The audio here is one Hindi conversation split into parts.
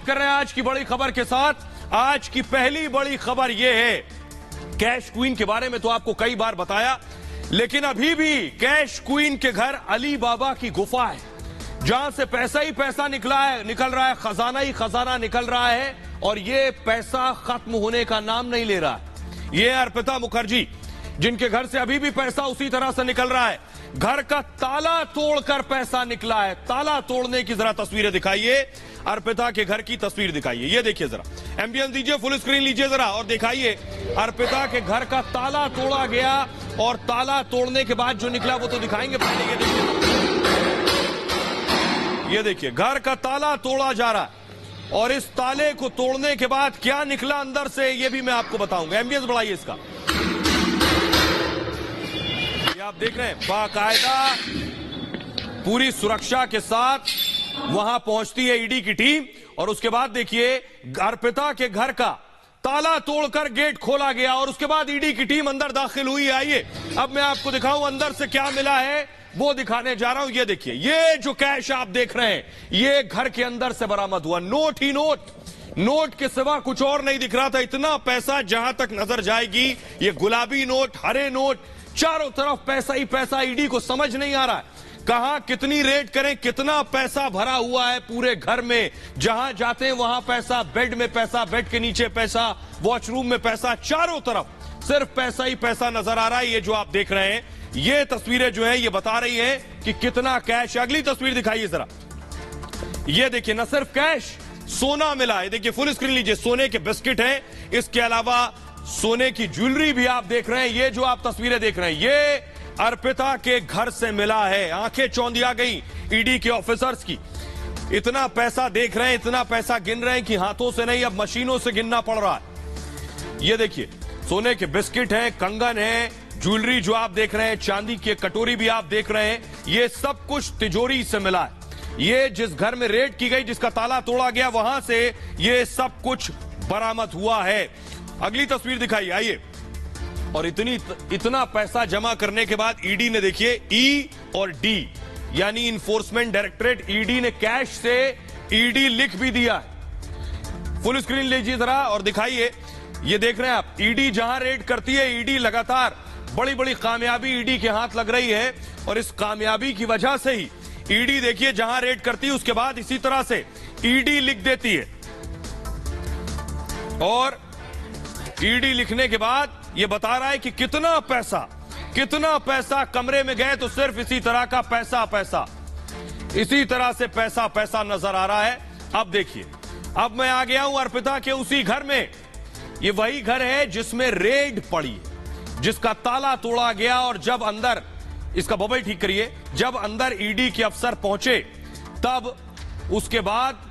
शुरुआत कर रहे हैं आज की बड़ी खबर के साथ। आज की पहली बड़ी खबर यह है, कैश क्वीन के बारे में तो आपको कई बार बताया, लेकिन अभी भी कैश क्वीन के घर अली बाबा की गुफा है, जहां से पैसा ही पैसा निकल रहा है, खजाना ही खजाना निकल रहा है, और ये पैसा खत्म होने का नाम नहीं ले रहा है। ये अर्पिता मुखर्जी, जिनके घर से अभी भी पैसा उसी तरह से निकल रहा है। घर का ताला तोड़कर पैसा निकला है। ताला तोड़ने की जरा तस्वीरें दिखाइए, अर्पिता के घर की तस्वीर दिखाइए। ये देखिए जरा, एम्बियंस दीजिए, फुल स्क्रीन लीजिए जरा और दिखाइए। अर्पिता के घर का ताला तोड़ा गया, और ताला तोड़ने के बाद जो निकला वो तो दिखाएंगे, पहले ये देखिए। ये देखिए, घर का ताला तोड़ा जा रहा है, और इस ताले को तोड़ने के बाद क्या निकला अंदर से ये भी मैं आपको बताऊंगा। एम्बियंस बढ़ाइए इसका। ये आप देख रहे हैं, बाकायदा पूरी सुरक्षा के साथ वहां पहुंचती है ईडी की टीम, और उसके बाद देखिए अर्पिता के घर का ताला तोड़कर गेट खोला गया, और उसके बाद ईडी की टीम अंदर दाखिल हुई। आइए अब मैं आपको दिखाऊं अंदर से क्या मिला है, वो दिखाने जा रहा हूं। ये देखिए, ये जो कैश आप देख रहे हैं, ये घर के अंदर से बरामद हुआ। नोट ही नोट, नोट के सिवा कुछ और नहीं दिख रहा था। इतना पैसा जहां तक नजर जाएगी, ये गुलाबी नोट, हरे नोट, चारों तरफ पैसा ही पैसा। ईडी को समझ नहीं आ रहा है कहां कितनी रेड करें, कितना पैसा भरा हुआ है पूरे घर में। जहां जाते हैं वहां पैसा, बेड में पैसा, बेड के नीचे पैसा, वॉशरूम में पैसा, चारों तरफ सिर्फ पैसा ही पैसा नजर आ रहा है। ये जो आप देख रहे हैं, ये तस्वीरें जो है ये बता रही है कि कितना कैश। अगली तस्वीर दिखाइए जरा। ये देखिए, न सिर्फ कैश, सोना मिला है। देखिए, फुल स्क्रीन लीजिए, सोने के बिस्किट हैं, इसके अलावा सोने की ज्वेलरी भी आप देख रहे हैं। ये जो आप तस्वीरें देख रहे हैं, ये अर्पिता के घर से मिला है। आंखें चौंधिया गई ईडी के ऑफिसर्स की। इतना पैसा देख रहे हैं, इतना पैसा गिन रहे हैं कि हाथों से नहीं, अब मशीनों से गिनना पड़ रहा है। ये देखिए, सोने के बिस्किट हैं, कंगन है, ज्वेलरी जो आप देख रहे हैं, चांदी की कटोरी भी आप देख रहे हैं। ये सब कुछ तिजोरी से मिला है। ये जिस घर में रेड की गई, जिसका ताला तोड़ा गया, वहां से ये सब कुछ बरामद हुआ है। अगली तस्वीर दिखाइए, आइए। और इतना पैसा जमा करने के बाद ईडी ने, देखिए, ई और डी यानी इन्फोर्समेंट डायरेक्टरेट, ईडी ने कैश से ईडी लिख भी दिया है। फुल स्क्रीन लीजिए जरा और दिखाइए। ये देख रहे हैं आप, ईडी जहां रेड करती है, ईडी लगातार बड़ी बड़ी कामयाबी ईडी के हाथ लग रही है, और इस कामयाबी की वजह से ही ईडी देखिए जहां रेड करती है, उसके बाद इसी तरह से ईडी लिख देती है। और ईडी लिखने के बाद ये बता रहा है कि कितना पैसा कमरे में गए, तो सिर्फ इसी तरह का पैसा, इसी तरह से पैसा नजर आ रहा है। अब देखिए, अब मैं आ गया हूं अर्पिता के उसी घर में। ये वही घर है जिसमें रेड पड़ी, जिसका ताला तोड़ा गया, और जब अंदर, इसका बबल ठीक करिए, जब अंदर ईडी के अफसर पहुंचे, तब उसके बाद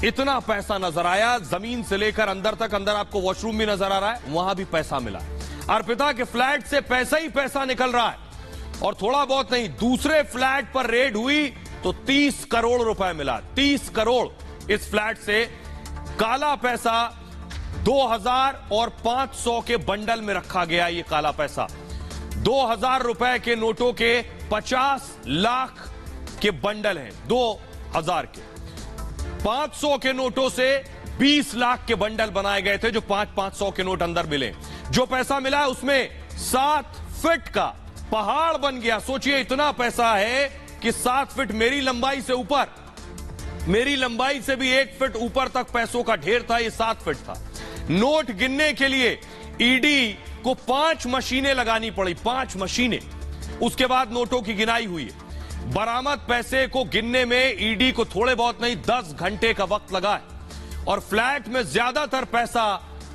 इतना पैसा नजर आया, जमीन से लेकर अंदर तक। अंदर आपको वॉशरूम भी नजर आ रहा है, वहां भी पैसा मिला। अर्पिता के फ्लैट से पैसा ही पैसा निकल रहा है, और थोड़ा बहुत नहीं, दूसरे फ्लैट पर रेड हुई तो 30 करोड़ रुपए मिला। 30 करोड़ इस फ्लैट से काला पैसा 2000 और 500 के बंडल में रखा गया। ये काला पैसा 2000 रुपए के नोटों के 50 लाख के बंडल हैं, 2000 के। 500 के नोटों से 20 लाख के बंडल बनाए गए थे, जो 500 के नोट अंदर मिले। जो पैसा मिला है उसमें 7 फीट का पहाड़ बन गया। सोचिए, इतना पैसा है कि 7 फीट, मेरी लंबाई से ऊपर, मेरी लंबाई से भी 1 फीट ऊपर तक पैसों का ढेर था। ये 7 फीट था। नोट गिनने के लिए ईडी को 5 मशीनें लगानी पड़ी, 5 मशीनें। उसके बाद नोटों की गिनाई हुई है। बरामद पैसे को गिनने में ईडी को थोड़े बहुत नहीं, 10 घंटे का वक्त लगा है। और फ्लैट में ज्यादातर पैसा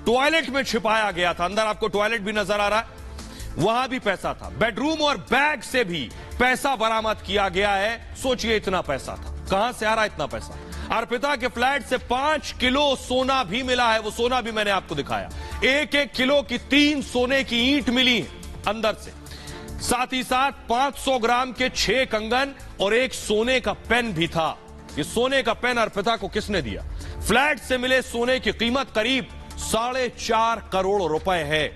टॉयलेट में छिपाया गया था। अंदर आपको टॉयलेट भी नजर आ रहा है, वहां भी पैसा था। बेडरूम और बैग से भी पैसा बरामद किया गया है। सोचिए, इतना पैसा था, कहां से आ रहा है इतना पैसा। अर्पिता के फ्लैट से 5 किलो सोना भी मिला है। वो सोना भी मैंने आपको दिखाया। 1-1 किलो की 3 सोने की ईंट मिली है अंदर से। साथ ही साथ 500 ग्राम के 6 कंगन और 1 सोने का पेन भी था। ये सोने का पेन अर्पिता को किसने दिया? फ्लैट से मिले सोने की कीमत करीब 4.5 करोड़ रुपए है।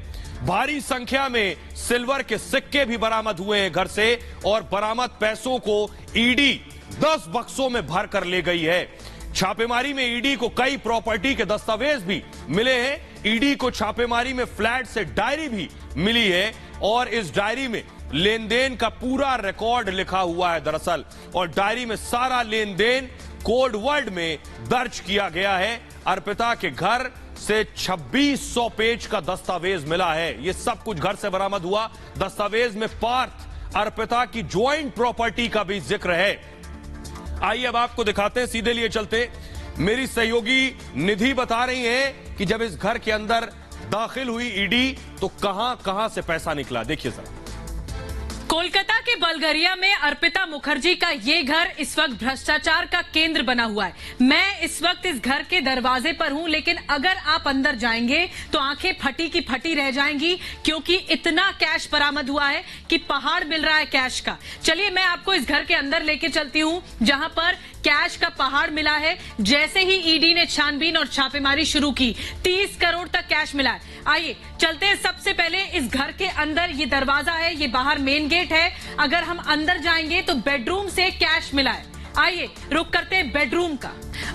भारी संख्या में सिल्वर के सिक्के भी बरामद हुए हैं घर से, और बरामद पैसों को ईडी 10 बक्सों में भर कर ले गई है। छापेमारी में ईडी को कई प्रॉपर्टी के दस्तावेज भी मिले हैं। ईडी को छापेमारी में फ्लैट से डायरी भी मिली है और इस डायरी में लेन देन का पूरा रिकॉर्ड लिखा हुआ है दरअसल, और डायरी में सारा लेन देन कोड वर्ड में दर्ज किया गया है। अर्पिता के घर से 2600 पेज का दस्तावेज मिला है। यह सब कुछ घर से बरामद हुआ। दस्तावेज में पार्थ अर्पिता की ज्वाइंट प्रॉपर्टी का भी जिक्र है। आइए अब आपको दिखाते हैं, सीधे लिए चलते। मेरी सहयोगी निधि बता रही है कि जब इस घर के अंदर दाखिल हुई ईडी तो कहां कहां से पैसा निकला, देखिए जरा। कोलकाता के बल्गारिया में अर्पिता मुखर्जी का ये घर इस वक्त भ्रष्टाचार का केंद्र बना हुआ है। मैं इस वक्त इस घर के दरवाजे पर हूं, लेकिन अगर आप अंदर जाएंगे तो आंखें फटी की फटी रह जाएंगी, क्योंकि इतना कैश बरामद हुआ है कि पहाड़ मिल रहा है कैश का। चलिए मैं आपको इस घर के अंदर लेके चलती हूं, जहां पर कैश का पहाड़ मिला है। जैसे ही ईडी ने छानबीन और छापेमारी शुरू की, 30 करोड़ तक कैश मिला है। आइए चलते हैं। सबसे पहले इस घर के अंदर ये दरवाजा है, ये बाहर मेन गेट है। अगर हम अंदर जाएंगे तो बेडरूम से कैश मिला है। आइए रुक करते हैं बेडरूम का।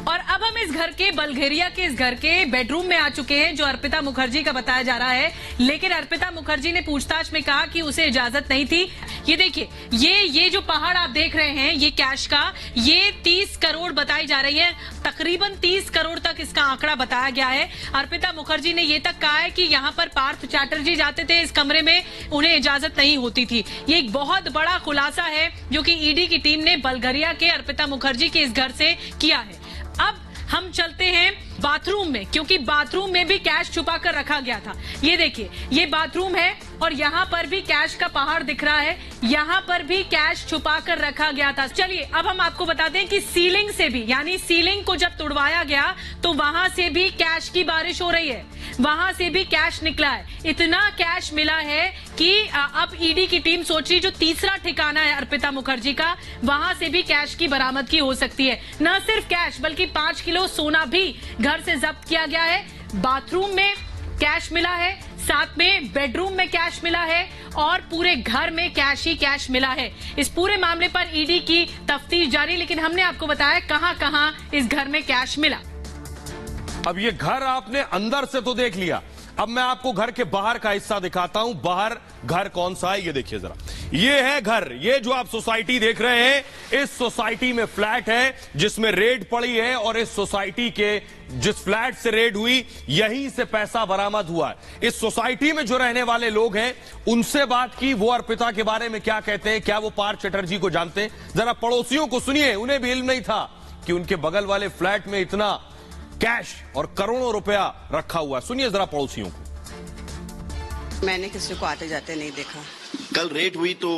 और अब हम इस घर के बल्गारिया के इस घर के बेडरूम में आ चुके हैं, जो अर्पिता मुखर्जी का बताया जा रहा है। लेकिन अर्पिता मुखर्जी ने पूछताछ में कहा कि उसे इजाजत नहीं थी। ये देखिए, ये जो पहाड़ आप देख रहे हैं, ये कैश का, ये 30 करोड़ बताई जा रही है। तकरीबन 30 करोड़ तक इसका आंकड़ा बताया गया है। अर्पिता मुखर्जी ने ये तक कहा है कि यहाँ पर पार्थ चैटर्जी जाते थे इस कमरे में, उन्हें इजाजत नहीं होती थी। ये एक बहुत बड़ा खुलासा है जो कि ईडी की टीम ने बल्गारिया के अर्पिता मुखर्जी के इस घर से किया है। अब हम चलते हैं बाथरूम में, क्योंकि बाथरूम में भी कैश छुपा कर रखा गया था। ये देखिए, ये बाथरूम है और यहाँ पर भी कैश का पहाड़ दिख रहा है। यहाँ पर भी कैश छुपा कर रखा गया था। चलिए अब हम आपको बता दें कि सीलिंग से भी, यानी सीलिंग को जब तोड़वाया गया तो वहां से भी कैश की बारिश हो रही है, वहां से भी कैश निकला है। इतना कैश मिला है कि अब ईडी की टीम सोच रही, जो तीसरा ठिकाना है अर्पिता मुखर्जी का, वहां से भी कैश की बरामदगी हो सकती है। न सिर्फ कैश बल्कि 5 किलो सोना भी घर से जब्त किया गया है। बाथरूम में कैश मिला है, साथ में बेडरूम में कैश मिला है और पूरे घर में कैश ही कैश मिला है। इस पूरे मामले पर ईडी की तफ्तीश जारी, लेकिन हमने आपको बताया कहां कहां इस घर में कैश मिला। अब ये घर आपने अंदर से तो देख लिया, अब मैं आपको घर के बाहर का हिस्सा दिखाता हूं। बाहर घर कौन सा है ये देखिए जरा। ये है घर, ये जो आप सोसाइटी देख रहे हैं, इस सोसाइटी में फ्लैट है जिसमें रेड पड़ी है, और इस सोसाइटी के जिस फ्लैट से रेड हुई, यहीं से पैसा बरामद हुआ है। इस सोसाइटी में जो रहने वाले लोग हैं उनसे बात की, वो अर्पिता के बारे में क्या कहते हैं, क्या वो पार्थ चैटर्जी को जानते हैं। जरा पड़ोसियों को सुनिए, उन्हें भी इल्म नहीं था कि उनके बगल वाले फ्लैट में इतना कैश और करोड़ों रुपया रखा हुआ है। सुनिए जरा पड़ोसियों को। मैंने किसी को आते जाते नहीं देखा। कल रेड हुई तो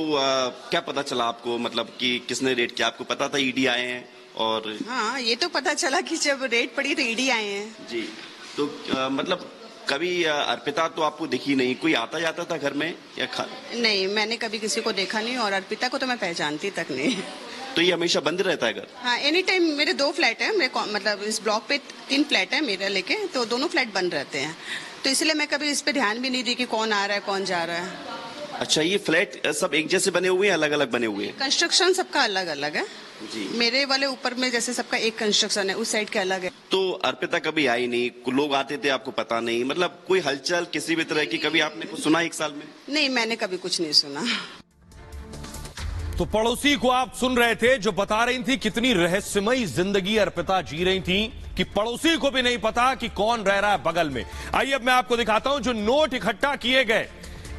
क्या पता चला आपको, मतलब कि किसने रेड किया? आपको पता था ईडी आए हैं? और हाँ, ये तो पता चला कि जब रेड पड़ी तो ईडी आए हैं जी। तो मतलब कभी अर्पिता तो आपको दिखी नहीं, कोई आता जाता था घर में या नहीं, मैंने कभी किसी को देखा नहीं, और अर्पिता को तो मैं पहचानती तक नहीं। तो ये हमेशा बंद रहता है घर? हाँ, एनी टाइम। मेरे 2 फ्लैट है, मेरे मतलब इस ब्लॉक पे 3 फ्लैट है मेरे लेके, तो दोनों फ्लैट बंद रहते हैं, तो इसलिए मैं कभी इस पे ध्यान भी नहीं दी कि कौन आ रहा है कौन जा रहा है। अच्छा, ये फ्लैट सब एक जैसे बने हुए हैं, अलग अलग बने हुए हैं? कंस्ट्रक्शन सबका अलग अलग है जी। मेरे वाले ऊपर में जैसे सबका एक कंस्ट्रक्शन है, उस साइड के अलग है। तो अर्पिता कभी आई नहीं, लोग आते थे आपको पता नहीं, मतलब कोई हलचल किसी भी तरह की कभी आपने कुछ सुना 1 साल में? नहीं, मैंने कभी कुछ नहीं सुना। तो पड़ोसी को आप सुन रहे थे जो बता रही थी कितनी रहस्यमयी जिंदगी अर्पिता जी रही थी, कि पड़ोसी को भी नहीं पता कि कौन रह रहा है बगल में। आइए अब मैं आपको दिखाता हूं जो नोट इकट्ठा किए गए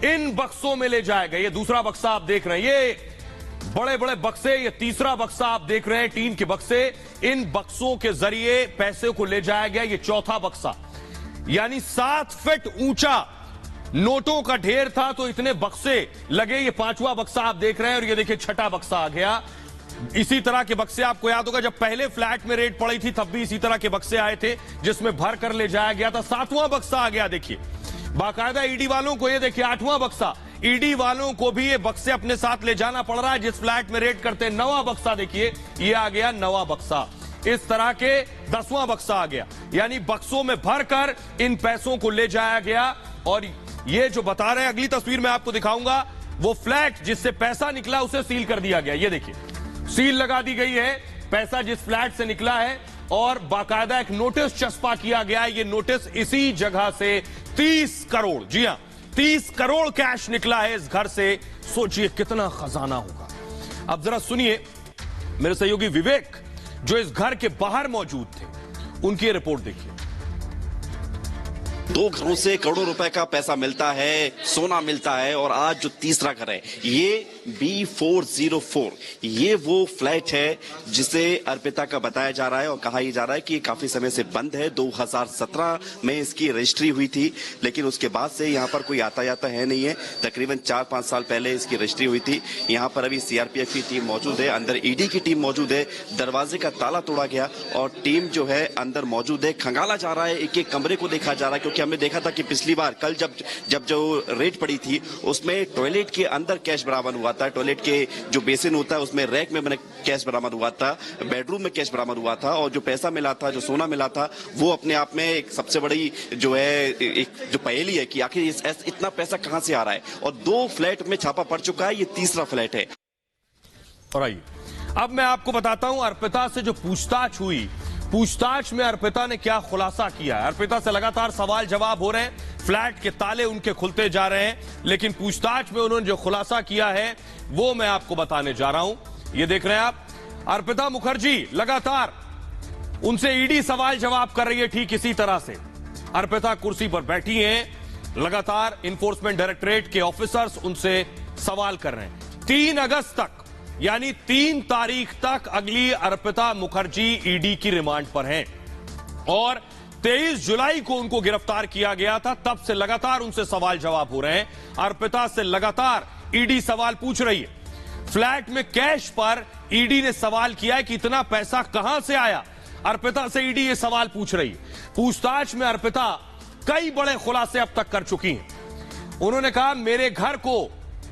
इन बक्सों में ले जाए गए। ये दूसरा बक्सा आप देख रहे हैं, ये बड़े बड़े बक्से, ये तीसरा बक्सा आप देख रहे हैं, टीन के बक्से। इन बक्सों के जरिए पैसे को ले जाया गया। ये चौथा बक्सा, यानी 7 फीट ऊंचा नोटों का ढेर था, तो इतने बक्से लगे। ये 5वां बक्सा आप देख रहे हैं, और ये देखिए 6ठा बक्सा आ गया। इसी तरह के बक्से आपको याद होगा, जब पहले फ्लैट में रेड पड़ी थी तब भी इसी तरह के बक्से आए थे जिसमें भर कर ले जाया गया था। 7वां बक्सा आ गया, देखिए बाकायदा ईडी वालों को। ये देखिए 8वां बक्सा, ईडी वालों को भी ये बक्से अपने साथ ले जाना पड़ रहा है जिस फ्लैट में रेड करते हैं। 9वां बक्सा देखिए, ये आ गया 9वां बक्सा। इस तरह के 10वां बक्सा आ गया, यानी बक्सों में भरकर इन पैसों को ले जाया गया। और ये जो बता रहे हैं, अगली तस्वीर में आपको दिखाऊंगा, वो फ्लैट जिससे पैसा निकला उसे सील कर दिया गया। ये देखिए सील लगा दी गई है। पैसा जिस फ्लैट से निकला है और बाकायदा एक नोटिस चस्पा किया गया। ये नोटिस इसी जगह से 30 करोड़, जी हां 30 करोड़ कैश निकला है इस घर से। सोचिए कितना खजाना होगा। अब जरा सुनिए मेरे सहयोगी विवेक जो इस घर के बाहर मौजूद थे, उनकी रिपोर्ट देखिए। 2 घरों से करोड़ों रुपए का पैसा मिलता है, सोना मिलता है, और आज जो तीसरा घर है ये B404, ये वो फ्लैट है जिसे अर्पिता का बताया जा रहा है और कहा यह जा रहा है कि ये काफी समय से बंद है। 2017 में इसकी रजिस्ट्री हुई थी, लेकिन उसके बाद से यहाँ पर कोई आता जाता है नहीं है। तकरीबन 4-5 साल पहले इसकी रजिस्ट्री हुई थी। यहाँ पर अभी CRPF की टीम मौजूद है, अंदर ED की टीम मौजूद है। दरवाजे का ताला तोड़ा गया और टीम जो है अंदर मौजूद है। खंगाला जा रहा है, एक एक कमरे को देखा जा रहा है, क्योंकि हमने देखा था कि पिछली बार कल जब जो रेड पड़ी थी उसमें टॉयलेट के अंदर कैश बरामद हुआ था। टॉयलेट के जो बेसिन होता है उसमें रैक में कैश बरामद हुआ था, बेडरूम में कैश बरामद हुआ था, और जो पैसा मिला था, जो सोना मिला था, वो अपने आप में एक सबसे बड़ी जो है एक जो पहेली है कि आखिर इतना पैसा कहां से आ रहा है। और 2 फ्लैट में छापा पड़ चुका है, ये तीसरा फ्लैट है। और आइए अब मैं आपको बताता हूं अर्पिता से जो पूछताछ हुई, पूछताछ में अर्पिता ने क्या खुलासा किया है। अर्पिता से लगातार सवाल जवाब हो रहे हैं, फ्लैट के ताले उनके खुलते जा रहे हैं, लेकिन पूछताछ में उन्होंने जो खुलासा किया है वो मैं आपको बताने जा रहा हूं। ये देख रहे हैं आप, अर्पिता मुखर्जी लगातार उनसे ED सवाल जवाब कर रही है ठीक इसी तरह से। अर्पिता कुर्सी पर बैठी हैं, लगातार इन्फोर्समेंट डायरेक्टरेट के ऑफिसर्स उनसे सवाल कर रहे हैं। 3 अगस्त तक यानी 3 तारीख तक अगली अर्पिता मुखर्जी ED की रिमांड पर हैं और 23 जुलाई को उनको गिरफ्तार किया गया था। तब से लगातार उनसे सवाल जवाब हो रहे हैं। अर्पिता से लगातार ED सवाल पूछ रही है। फ्लैट में कैश पर ED ने सवाल किया है कि इतना पैसा कहां से आया। अर्पिता से ED ये सवाल पूछ रही है। पूछताछ में अर्पिता कई बड़े खुलासे अब तक कर चुकी हैं। उन्होंने कहा मेरे घर को,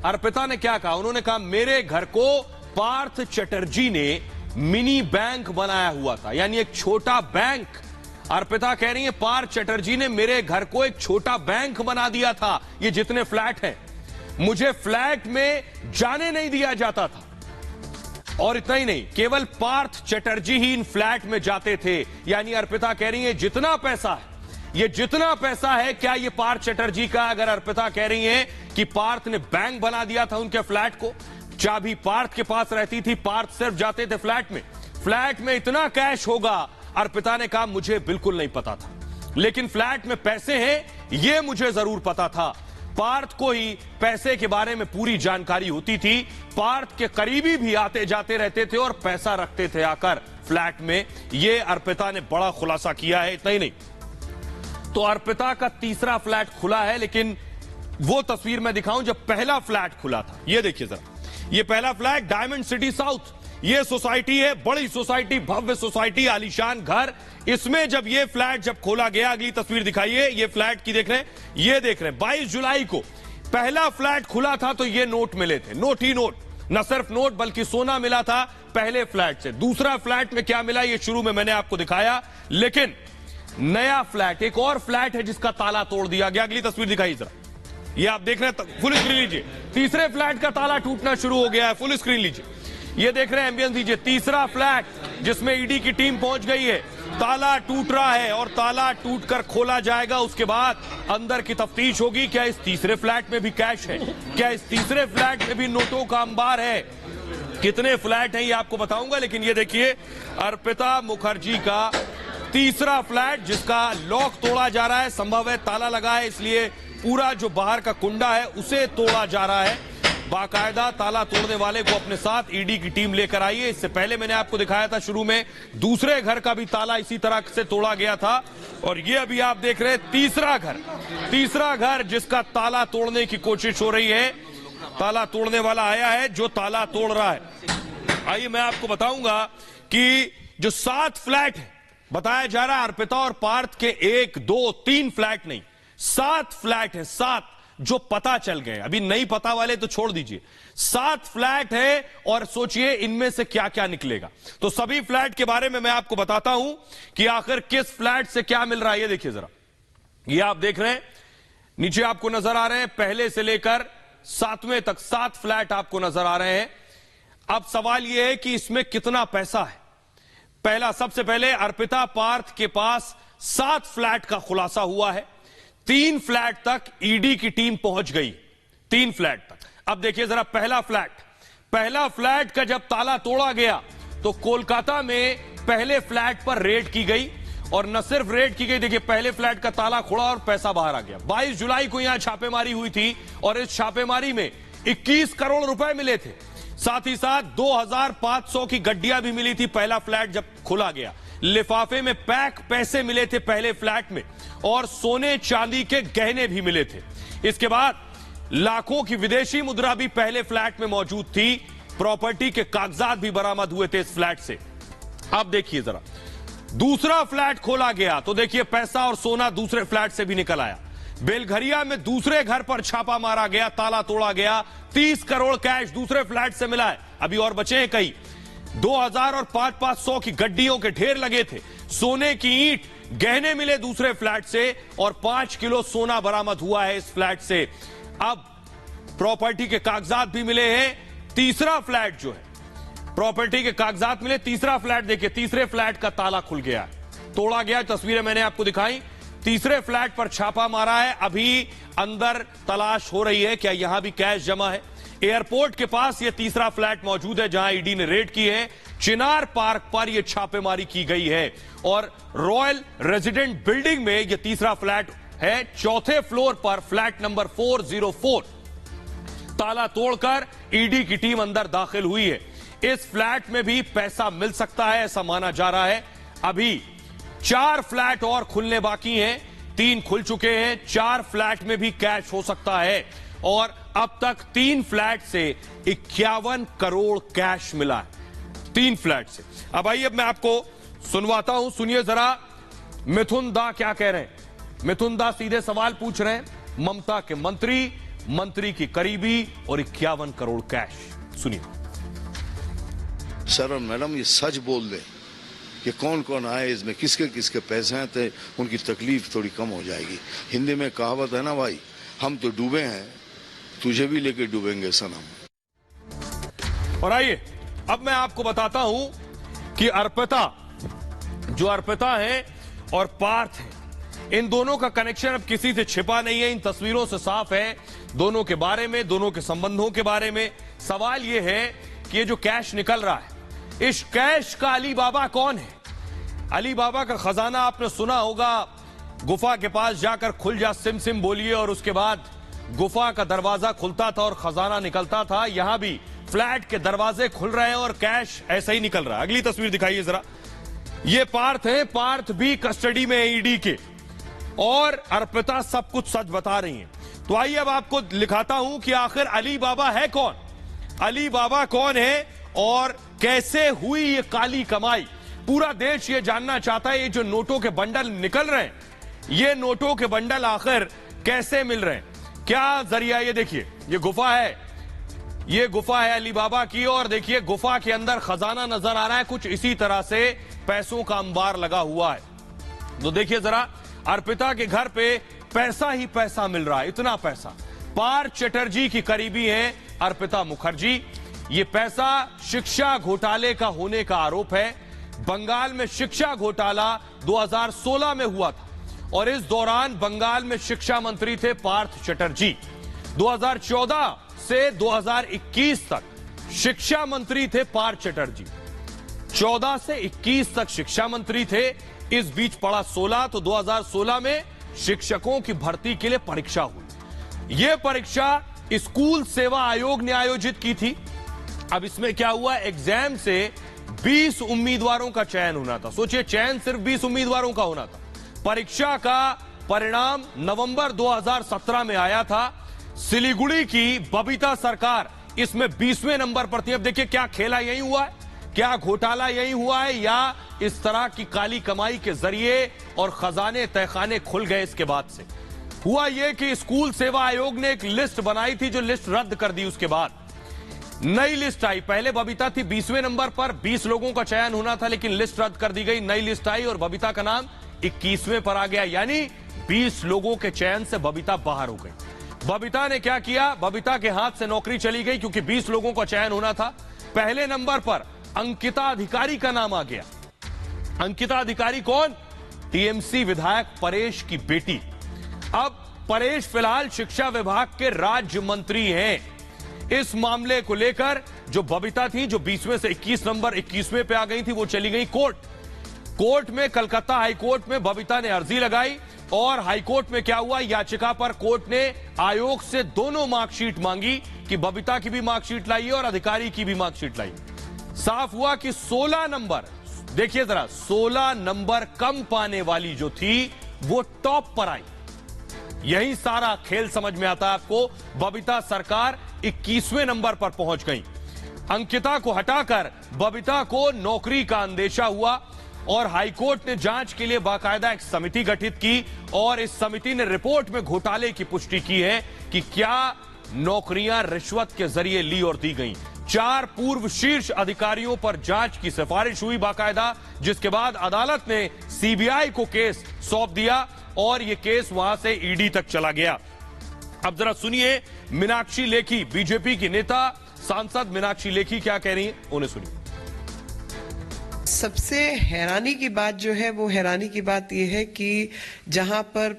अर्पिता ने क्या कहा, उन्होंने कहा मेरे घर को पार्थ चटर्जी ने मिनी बैंक बनाया हुआ था, यानी एक छोटा बैंक। अर्पिता कह रही है पार्थ चटर्जी ने मेरे घर को एक छोटा बैंक बना दिया था। ये जितने फ्लैट हैं, मुझे फ्लैट में जाने नहीं दिया जाता था, और इतना ही नहीं, केवल पार्थ चटर्जी ही इन फ्लैट में जाते थे। यानी अर्पिता कह रही है जितना पैसा है, ये जितना पैसा है, क्या ये पार्थ चटर्जी का? अगर अर्पिता कह रही है कि पार्थ ने बैंक बना दिया था उनके फ्लैट को, चाबी पार्थ के पास रहती थी, पार्थ सिर्फ जाते थे फ्लैट में इतना कैश होगा, अर्पिता ने कहा मुझे बिल्कुल नहीं पता था, लेकिन फ्लैट में पैसे हैं ये मुझे जरूर पता था। पार्थ को ही पैसे के बारे में पूरी जानकारी होती थी। पार्थ के करीबी भी आते जाते रहते थे और पैसा रखते थे आकर फ्लैट में। ये अर्पिता ने बड़ा खुलासा किया है। इतना ही नहीं, तो अर्पिता का तीसरा फ्लैट खुला है, लेकिन वो तस्वीर मैं दिखाऊं जब पहला फ्लैट खुला था। ये देखिए जरा, ये पहला फ्लैट डायमंड सिटी साउथ, ये सोसाइटी है, बड़ी सोसाइटी, भव्य सोसाइटी, आलीशान घर। इसमें जब ये फ्लैट जब खोला गया, अगली तस्वीर दिखाइए, ये फ्लैट की देख रहे हैं, ये देख रहे हैं 22 जुलाई को पहला फ्लैट खुला था तो ये नोट मिले थे, नोट ही नोट, न सिर्फ नोट बल्कि सोना मिला था पहले फ्लैट से। दूसरा फ्लैट में क्या मिला ये शुरू में मैंने आपको दिखाया, लेकिन नया फ्लैट, एक और फ्लैट है जिसका ताला तोड़ दिया गया। अगली तस्वीर दिखाइए जरा, ये आप देख रहे हैं, फुल स्क्रीन लीजिए, तीसरे फ्लैट का ताला टूटना शुरू हो गया है, फुल स्क्रीन लीजिए, ये देख रहे हैं, एम्बियंस दीजिए, तीसरा फ्लैट जिसमें ED की टीम पहुंच गई है, ताला टूट रहा है और ताला टूटकर खोला जाएगा। उसके बाद अंदर की तफ्तीश होगी, क्या इस तीसरे फ्लैट में भी कैश है, क्या इस तीसरे फ्लैट में भी नोटों का अंबार है। कितने फ्लैट हैं ये आपको बताऊंगा, लेकिन ये देखिए अर्पिता मुखर्जी का तीसरा फ्लैट जिसका लॉक तोड़ा जा रहा है, संभव है ताला लगा है इसलिए पूरा जो बाहर का कुंडा है उसे तोड़ा जा रहा है। बाकायदा ताला तोड़ने वाले को अपने साथ ED की टीम लेकर आई है। इससे पहले मैंने आपको दिखाया था शुरू में, दूसरे घर का भी ताला इसी तरह से तोड़ा गया था, और ये अभी आप देख रहे हैं तीसरा घर जिसका ताला तोड़ने की कोशिश हो रही है। ताला तोड़ने वाला आया है जो ताला तोड़ रहा है। आइए मैं आपको बताऊंगा कि जो 7 फ्लैट है, बताया जा रहा है अर्पिता और पार्थ के 1, 2, 3 फ्लैट नहीं, 7 फ्लैट है, 7 जो पता चल गए। अभी नहीं पता वाले तो छोड़ दीजिए, 7 फ्लैट है और सोचिए इनमें से क्या क्या निकलेगा। तो सभी फ्लैट के बारे में मैं आपको बताता हूं कि आखिर किस फ्लैट से क्या मिल रहा है। ये देखिए जरा, ये आप देख रहे हैं, नीचे आपको नजर आ रहे हैं पहले से लेकर 7वें तक 7 फ्लैट आपको नजर आ रहे हैं। अब सवाल यह है कि इसमें कितना पैसा है। पहला, सबसे पहले अर्पिता पार्थ के पास 7 फ्लैट का खुलासा हुआ है। 3 फ्लैट तक ईडी की टीम पहुंच गई, 3 फ्लैट तक। अब देखिए जरा पहला फ्लैट का जब ताला तोड़ा गया तो कोलकाता में पहले फ्लैट पर रेड की गई, और न सिर्फ रेड की गई, देखिए पहले फ्लैट का ताला खुला और पैसा बाहर आ गया। 22 जुलाई को यहां छापेमारी हुई थी और इस छापेमारी में 21 करोड़ रुपए मिले थे। साथ ही साथ 2500 की गड्डियां भी मिली थी पहला फ्लैट जब खुला गया। लिफाफे में पैक पैसे मिले थे पहले फ्लैट में, और सोने चांदी के गहने भी मिले थे। इसके बाद लाखों की विदेशी मुद्रा भी पहले फ्लैट में मौजूद थी। प्रॉपर्टी के कागजात भी बरामद हुए थे इस फ्लैट से। अब देखिए जरा दूसरा फ्लैट खोला गया तो देखिए पैसा और सोना दूसरे फ्लैट से भी निकल आया। बेलघरिया में दूसरे घर पर छापा मारा गया, ताला तोड़ा गया, 30 करोड़ कैश दूसरे फ्लैट से मिला है। अभी और बचे हैं कई। 2000 और 500 की गड्डियों के ढेर लगे थे। सोने की ईंट गहने मिले दूसरे फ्लैट से, और 5 किलो सोना बरामद हुआ है इस फ्लैट से। अब प्रॉपर्टी के कागजात भी मिले हैं। तीसरा फ्लैट जो है, प्रॉपर्टी के कागजात मिले, तीसरा फ्लैट देखिए, तीसरे फ्लैट का ताला खुल गया, तोड़ा गया। तस्वीरें मैंने आपको दिखाई। तीसरे फ्लैट पर छापा मारा है। अभी अंदर तलाश हो रही है क्या यहां भी कैश जमा है। एयरपोर्ट के पास यह तीसरा फ्लैट मौजूद है जहां ईडी ने रेड की है। चिनार पार्क पर यह छापेमारी की गई है, और रॉयल रेजिडेंट बिल्डिंग में यह तीसरा फ्लैट है। चौथे फ्लोर पर फ्लैट नंबर 404 ताला तोड़कर ईडी की टीम अंदर दाखिल हुई है। इस फ्लैट में भी पैसा मिल सकता है ऐसा माना जा रहा है। अभी 4 फ्लैट और खुलने बाकी हैं, 3 खुल चुके हैं। 4 फ्लैट में भी कैश हो सकता है, और अब तक 3 फ्लैट से 51 करोड़ कैश मिला है, 3 फ्लैट से। अब आइए, अब मैं आपको सुनवाता हूं, सुनिए जरा मिथुन दा क्या कह रहे हैं। मिथुन दा सीधे सवाल पूछ रहे हैं। ममता के मंत्री की करीबी और 51 करोड़ कैश। सुनिए। सर और मैडम ये सच बोल दे कि कौन कौन आए, इसमें किसके किसके पैसे हैं, तो उनकी तकलीफ थोड़ी कम हो जाएगी। हिंदी में कहावत है ना भाई, हम तो डूबे हैं, तुझे भी लेके डूबेंगे सनम। और आइए अब मैं आपको बताता हूं कि अर्पिता है और पार्थ है, इन दोनों का कनेक्शन अब किसी से छिपा नहीं है। इन तस्वीरों से साफ है दोनों के बारे में, दोनों के संबंधों के बारे में। सवाल यह है कि ये जो कैश निकल रहा है, इस कैश का अली बाबा कौन है। अली बाबा का खजाना आपने सुना होगा, गुफा के पास जाकर खुल जा सिम सिम बोलिए, और उसके बाद गुफा का दरवाजा खुलता था और खजाना निकलता था। यहां भी फ्लैट के दरवाजे खुल रहे हैं और कैश ऐसा ही निकल रहा है। अगली तस्वीर दिखाइए जरा। ये पार्थ है, पार्थ भी कस्टडी में है ईडी के, और अर्पिता सब कुछ सच बता रही हैं। तो आइए अब आपको लिखाता हूं कि आखिर अली बाबा है कौन, अली बाबा कौन है और कैसे हुई ये काली कमाई। पूरा देश ये जानना चाहता है, ये जो नोटों के बंडल निकल रहे हैं, ये नोटों के बंडल आखिर कैसे मिल रहे हैं, क्या जरिया। ये देखिए, ये गुफा है, ये गुफा है अली बाबा की, और देखिए गुफा के अंदर खजाना नजर आ रहा है। कुछ इसी तरह से पैसों का अंबार लगा हुआ है। तो देखिए जरा, अर्पिता के घर पे पैसा ही पैसा मिल रहा है, इतना पैसा। पार्थ चटर्जी की करीबी है अर्पिता मुखर्जी। ये पैसा शिक्षा घोटाले का होने का आरोप है। बंगाल में शिक्षा घोटाला 2016 में हुआ था, और इस दौरान बंगाल में शिक्षा मंत्री थे पार्थ चटर्जी। 2014 से 2021 तक शिक्षा मंत्री थे पार्थ चटर्जी। 14 से 21 तक शिक्षा मंत्री थे। इस बीच पड़ा 16, तो 2016 में शिक्षकों की भर्ती के लिए परीक्षा हुई। यह परीक्षा स्कूल सेवा आयोग ने आयोजित की थी। अब इसमें क्या हुआ, एग्जाम से 20 उम्मीदवारों का चयन होना था। सोचिए, चयन सिर्फ 20 उम्मीदवारों का होना था। परीक्षा का परिणाम नवंबर 2017 में आया था। सिलीगुड़ी की बबीता सरकार इसमें 20वें नंबर पर थी। अब देखिए, क्या खेला यही हुआ है, क्या घोटाला यही हुआ है, या इस तरह की काली कमाई के जरिए और खजाने तहखाने खुल गए। इसके बाद से हुआ यह कि स्कूल सेवा आयोग ने एक लिस्ट बनाई थी, जो लिस्ट रद्द कर दी। उसके बाद नई लिस्ट आई। पहले बबीता थी 20वें नंबर पर, 20 लोगों का चयन होना था, लेकिन लिस्ट रद्द कर दी गई। नई लिस्ट आई और बबीता का नाम 21वें पर आ गया, यानी 20 लोगों के चयन से बबीता बाहर हो गई। बबीता ने क्या किया, बबीता के हाथ से नौकरी चली गई, क्योंकि 20 लोगों का चयन होना था। पहले नंबर पर अंकिता अधिकारी का नाम आ गया। अंकिता अधिकारी कौन? टीएमसी विधायक परेश की बेटी। अब परेश फिलहाल शिक्षा विभाग के राज्य मंत्री हैं। इस मामले को लेकर जो बबीता थी, जो 20 में से 21 नंबर 21वें पे आ गई थी, वो चली गई कोर्ट में। कलकत्ता हाईकोर्ट में बबीता ने अर्जी लगाई और हाईकोर्ट में क्या हुआ, याचिका पर कोर्ट ने आयोग से दोनों मार्कशीट मांगी कि बबीता की भी मार्कशीट लाइए और अधिकारी की भी मार्कशीट लाइए। साफ हुआ कि 16 नंबर, देखिए जरा, 16 नंबर कम पाने वाली जो थी वो टॉप पर आई। यही सारा खेल समझ में आता है आपको। बबीता सरकार 21वें नंबर पर पहुंच गई। अंकिता को हटाकर बबीता को नौकरी का अंदेशा हुआ और हाईकोर्ट ने जांच के लिए बाकायदा एक समिति गठित की और इस समिति ने रिपोर्ट में घोटाले की पुष्टि की है कि क्या नौकरियां रिश्वत के जरिए ली और दी गई। 4 पूर्व शीर्ष अधिकारियों पर जांच की सिफारिश हुई बाकायदा, जिसके बाद अदालत ने सीबीआई को केस सौंप दिया और यह केस वहां से ईडी तक चला गया। अब जरा सुनिए मीनाक्षी लेखी, बीजेपी की नेता सांसद मीनाक्षी लेखी क्या कह रही है, उन्हें सुनिए। सबसे हैरानी की बात जो है वो हैरानी की बात यह है कि जहां पर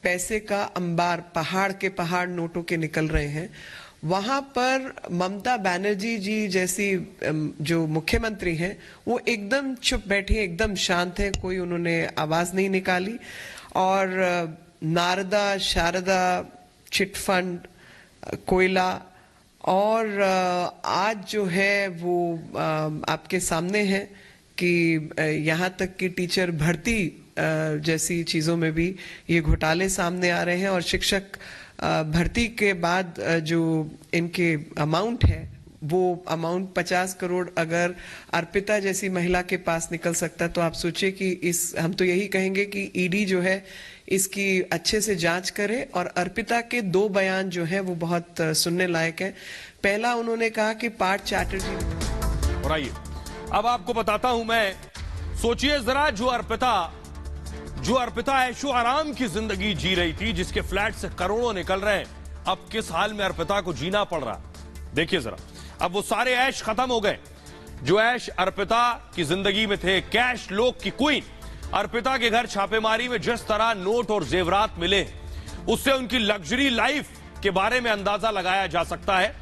पैसे का अंबार, पहाड़ के पहाड़ नोटों के निकल रहे हैं, वहां पर ममता बनर्जी जी जैसी जो मुख्यमंत्री हैं वो एकदम चुप बैठी है, एकदम शांत है, कोई उन्होंने आवाज नहीं निकाली। और नारदा, शारदा, चिटफंड, कोयला और आज जो है वो आपके सामने है कि यहाँ तक कि टीचर भर्ती जैसी चीजों में भी ये घोटाले सामने आ रहे हैं। और शिक्षक भर्ती के बाद जो इनके अमाउंट है वो अमाउंट 50 करोड़ अगर अर्पिता जैसी महिला के पास निकल सकता है तो आप सोचिए कि हम तो यही कहेंगे कि ईडी जो है इसकी अच्छे से जांच करे। और अर्पिता के 2 बयान जो है वो बहुत सुनने लायक है। पहला उन्होंने कहा कि पार्थ चैटर्जी। और आइए अब आपको बताता हूं मैं, सोचिए जरा, जो अर्पिता ऐशो आराम की जिंदगी जी रही थी, जिसके फ्लैट से करोड़ों निकल रहे हैं, अब किस हाल में अर्पिता को जीना पड़ रहा है। देखिए जरा, अब वो सारे ऐश खत्म हो गए जो ऐश अर्पिता की जिंदगी में थे। कैश लोक की क्वीन अर्पिता के घर छापेमारी में जिस तरह नोट और जेवरात मिले, उससे उनकी लग्जरी लाइफ के बारे में अंदाजा लगाया जा सकता है।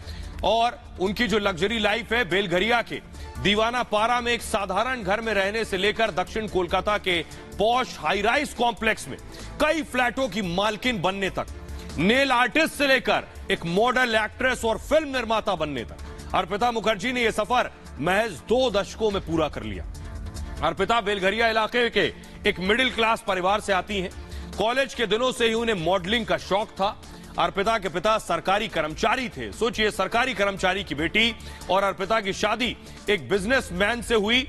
और उनकी जो लग्जरी लाइफ है, बेलघरिया के दीवाना पारा में एक साधारण घर में रहने से लेकर दक्षिण कोलकाता के पॉश हाई राइज कॉम्प्लेक्स में कई फ्लैटों की मालकिन बनने तक, नेल आर्टिस्ट से लेकर एक मॉडल, एक्ट्रेस और फिल्म निर्माता बनने तक, अर्पिता मुखर्जी ने यह सफर महज 2 दशकों में पूरा कर लिया। अर्पिता बेलघरिया इलाके के एक मिडिल क्लास परिवार से आती हैं। कॉलेज के दिनों से ही उन्हें मॉडलिंग का शौक था। अर्पिता के पिता सरकारी कर्मचारी थे। सोचिए, सरकारी कर्मचारी की बेटी और अर्पिता की शादी एक बिजनेसमैन से हुई।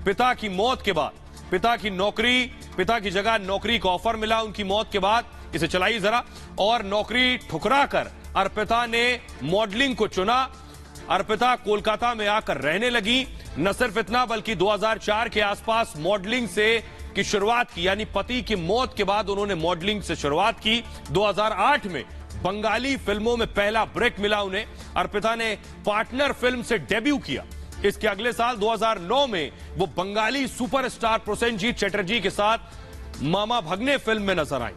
पिता की मौत के बाद पिता की जगह नौकरी का ऑफर मिला उनकी मौत के बाद। इसे चलाइए जरा। और नौकरी ठुकरा कर अर्पिता ने मॉडलिंग को चुना। अर्पिता कोलकाता में आकर रहने लगी। न सिर्फ इतना, बल्कि 2004 के आसपास मॉडलिंग की शुरुआत की, यानी पति की मौत के बाद उन्होंने मॉडलिंग से शुरुआत की। 2008 में बंगाली फिल्मों में पहला ब्रेक मिला उन्हें। अर्पिता ने पार्टनर फिल्म से डेब्यू किया। इसके अगले साल 2009 में वो बंगाली सुपरस्टार प्रोसेनजीत चटर्जी के साथ मामा भगने फिल्म में नजर आई।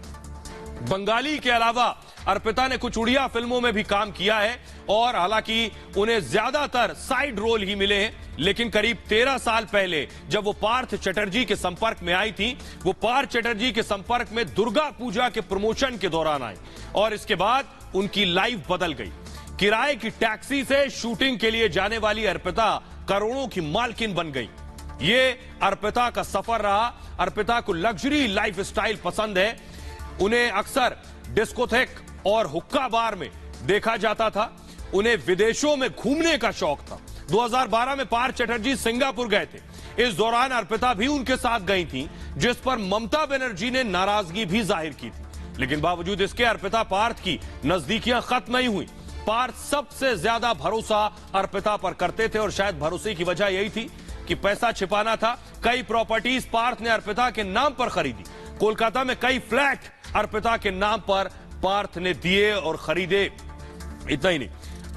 बंगाली के अलावा अर्पिता ने कुछ उड़िया फिल्मों में भी काम किया है और हालांकि उन्हें ज्यादातर साइड रोल ही मिले हैं, लेकिन करीब 13 साल पहले जब वो पार्थ चटर्जी के संपर्क में आई थी, वो पार्थ चटर्जी के संपर्क में दुर्गा पूजा के प्रमोशन के दौरान आई और इसके बाद उनकी लाइफ बदल गई। किराए की टैक्सी से शूटिंग के लिए जाने वाली अर्पिता करोड़ों की मालकिन बन गई। ये अर्पिता का सफर रहा। अर्पिता को लग्जरी लाइफ स्टाइल पसंद है। उन्हें अक्सर डिस्कोथेक और हुक्का बार में देखा जाता था। उन्हें विदेशों में घूमने का शौक था। 2012 में पार्थ चटर्जी सिंगापुर गए थे। इस दौरान अर्पिता भी उनके साथ गई थी, जिस पर ममता बनर्जी ने नाराजगी भी जाहिर की थी। लेकिन बावजूद इसके अर्पिता पार्थ की नजदीकियां खत्म नहीं हुई। पार्थ सबसे ज्यादा भरोसा अर्पिता पर करते थे और शायद भरोसे की वजह यही थी कि पैसा छिपाना था। कई प्रॉपर्टीज पार्थ ने अर्पिता के नाम पर खरीदी। कोलकाता में कई फ्लैट अर्पिता के नाम पर पार्थ ने दिए और खरीदे। इतना ही नहीं,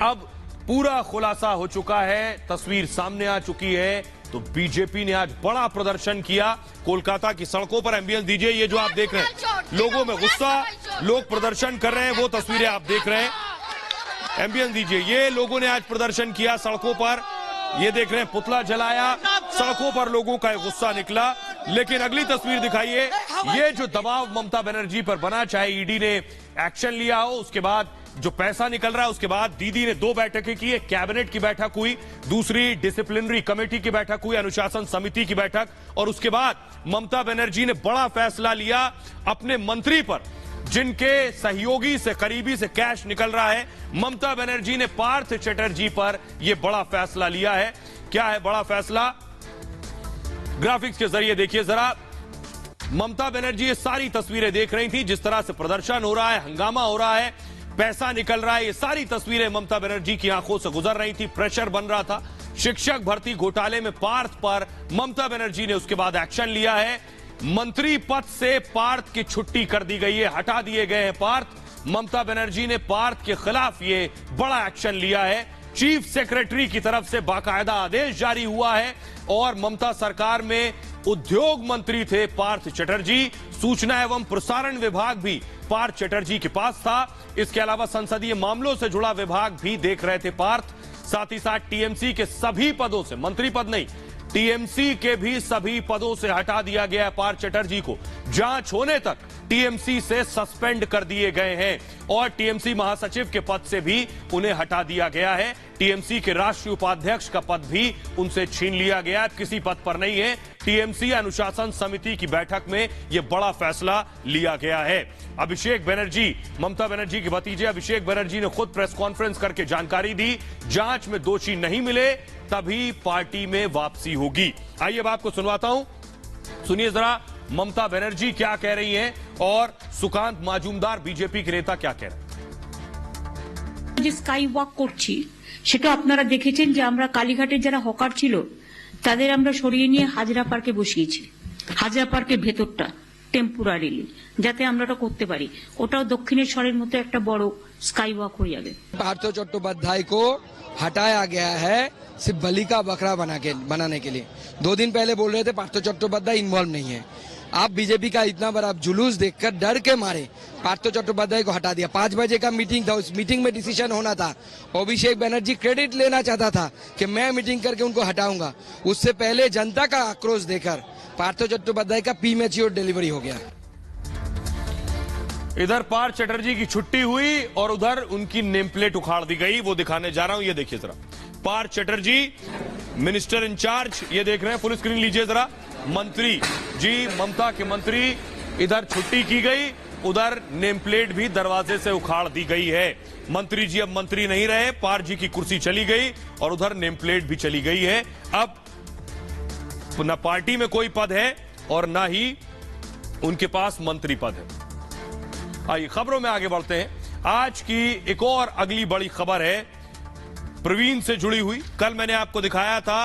अब पूरा खुलासा हो चुका है, तस्वीर सामने आ चुकी है। तो बीजेपी ने आज बड़ा प्रदर्शन किया कोलकाता की सड़कों पर। एम्बियंस दीजिए, ये जो आप देख रहे हैं लोगों में गुस्सा, लोग प्रदर्शन कर रहे हैं, वो तस्वीरें आप देख रहे हैं। एम्बियंस दीजिए, ये लोगों ने आज प्रदर्शन किया सड़कों पर, ये देख रहे हैं पुतला जलाया, सड़कों पर लोगों का गुस्सा निकला। लेकिन अगली तस्वीर दिखाइए, ये जो दबाव ममता बनर्जी पर बना, चाहे ईडी ने एक्शन लिया हो, उसके बाद जो पैसा निकल रहा है, उसके बाद दीदी ने 2 बैठकें की, एक कैबिनेट की बैठक हुई, दूसरी डिसिप्लिनरी कमेटी की बैठक हुई, अनुशासन समिति की बैठक, और उसके बाद ममता बनर्जी ने बड़ा फैसला लिया अपने मंत्री पर, जिनके सहयोगी से करीबी से कैश निकल रहा है। ममता बनर्जी ने पार्थ चटर्जी पर यह बड़ा फैसला लिया है। क्या है बड़ा फैसला, ग्राफिक्स के जरिए देखिए जरा। ममता बनर्जी ये सारी तस्वीरें देख रही थी, जिस तरह से प्रदर्शन हो रहा है, हंगामा हो रहा है, पैसा निकल रहा है, ये सारी तस्वीरें ममता बनर्जी की आंखों से गुजर रही थी। प्रेशर बन रहा था शिक्षक भर्ती घोटाले में पार्थ पर, ममता बनर्जी ने उसके बाद एक्शन लिया है। मंत्री पद से पार्थ की छुट्टी कर दी गई है, हटा दिए गए हैं पार्थ। ममता बनर्जी ने पार्थ के खिलाफ ये बड़ा एक्शन लिया है। चीफ सेक्रेटरी की तरफ से बाकायदा आदेश जारी हुआ है, और ममता सरकार में उद्योग मंत्री थे पार्थ चटर्जी, सूचना एवं प्रसारण विभाग भी पार्थ चटर्जी के पास था। इसके अलावा संसदीय मामलों से जुड़ा विभाग भी देख रहे थे पार्थ। साथ ही साथ टीएमसी के सभी पदों से, मंत्री पद नहीं, टीएमसी के भी सभी पदों से हटा दिया गया है पार्थ चटर्जी को। जांच होने तक टीएमसी से सस्पेंड कर दिए गए हैं, और टीएमसी महासचिव के पद से भी उन्हें हटा दिया गया है। टीएमसी के राष्ट्रीय उपाध्यक्ष का पद भी उनसे छीन लिया गया है, किसी पद पर नहीं है। टीएमसी अनुशासन समिति की बैठक में यह बड़ा फैसला लिया गया है। अभिषेक बनर्जी, ममता बनर्जी के भतीजे अभिषेक बनर्जी ने खुद प्रेस कॉन्फ्रेंस करके जानकारी दी, जांच में दोषी नहीं मिले तभी पार्टी में वापसी होगी। आइए अब आपको सुनवाता हूं, सुनिए जरा ममता बनर्जी क्या कह रही हैं और सुकांत মাজুমদার बीजेपी के नेता क्या कह रहे हैं। যে স্কাই ওয়াক করছি সেটা আপনারা দেখেছেন যে আমরা কালীঘাটের যারা হকার ছিল তাদের আমরা সরিয়ে নিয়ে হাজরা পার্কে বসিয়েছি। হাজরা পার্কের ভেতরটা টেম্পোরারিলি যাতে আমরা ওটা করতে পারি, ওটাও দক্ষিণেশ্বরের মতো একটা বড় স্কাই ওয়াক হয়ে যাবে। पार्थ चट्टोपाध्याय को हटाया गया है सिर्फ बलि का बकरा बनाने के लिए। 2 दिन पहले बोल रहे थे पार्थ चट्टोपाध्याय इन्वॉल्व नहीं है। आप बीजेपी का इतना बड़ा जुलूस देखकर डर के मारे पार्थ चट्टोपाध्याय को हटा दिया। 5 बजे का मीटिंग था, उस मीटिंग में डिसीजन होना था। अभिषेक बनर्जी क्रेडिट लेना चाहता था कि मैं मीटिंग करके उनको हटाऊंगा, उससे पहले जनता का आक्रोश देकर पार्थ चट्टोपाध्याय का प्रीमैच्योर डिलीवरी हो गया। इधर पार्थ चटर्जी की छुट्टी हुई और उधर उनकी नेम प्लेट उखाड़ दी गई, वो दिखाने जा रहा हूं, ये देखिए जरा। पार्थ चटर्जी मिनिस्टर इंचार्ज, ये देख रहे हैं, फुल स्क्रीन लीजिए जरा। मंत्री जी, ममता के मंत्री, इधर छुट्टी की गई, उधर नेम प्लेट भी दरवाजे से उखाड़ दी गई है। मंत्री जी अब मंत्री नहीं रहे, पार्थ जी की कुर्सी चली गई और उधर नेम प्लेट भी चली गई है। अब न पार्टी में कोई पद है और न ही उनके पास मंत्री पद है। आइए खबरों में आगे बढ़ते हैं। आज की एक और अगली बड़ी खबर है प्रवीण से जुड़ी हुई। कल मैंने आपको दिखाया था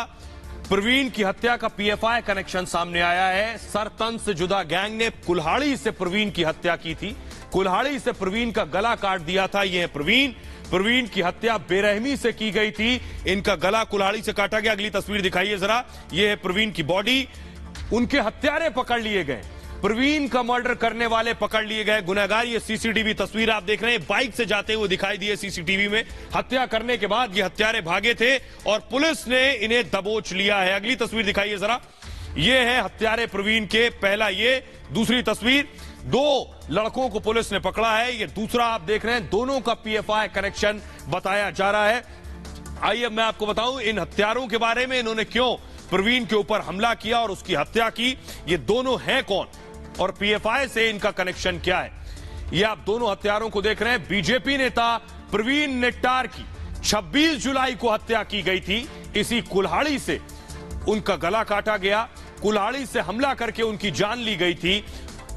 प्रवीण की हत्या का पीएफआई कनेक्शन सामने आया है। सरतन से जुदा गैंग ने कुल्हाड़ी से प्रवीण की हत्या की थी, कुल्हाड़ी से प्रवीण का गला काट दिया था। यह है प्रवीण की हत्या बेरहमी से की गई थी, इनका गला कुल्हाड़ी से काटा गया। अगली तस्वीर दिखाइए जरा, यह है प्रवीण की बॉडी, उनके हत्यारे पकड़ लिए गए, प्रवीण का मर्डर करने वाले पकड़ लिए गए, गुनहगार। ये सीसीटीवी तस्वीर आप देख रहे हैं, बाइक से जाते हुए दिखाई दिए सीसीटीवी में। हत्या करने के बाद ये हत्यारे भागे थे और पुलिस ने इन्हें दबोच लिया है। अगली तस्वीर दिखाइए जरा, ये है हत्यारे प्रवीण के, पहला ये, दूसरी तस्वीर, 2 लड़कों को पुलिस ने पकड़ा है, ये दूसरा आप देख रहे हैं। दोनों का पीएफआई कनेक्शन बताया जा रहा है। आइए मैं आपको बताऊं इन हत्यारों के बारे में, इन्होंने क्यों प्रवीण के ऊपर हमला किया और उसकी हत्या की, ये दोनों हैं कौन और पीएफआई से इनका कनेक्शन क्या है। ये आप दोनों हत्यारों को देख रहे हैं। बीजेपी नेता प्रवीण नेट्टार की 26 जुलाई को हत्या की गई थी, इसी कुल्हाड़ी से उनका गला काटा गया, कुल्हाड़ी से हमला करके उनकी जान ली गई थी।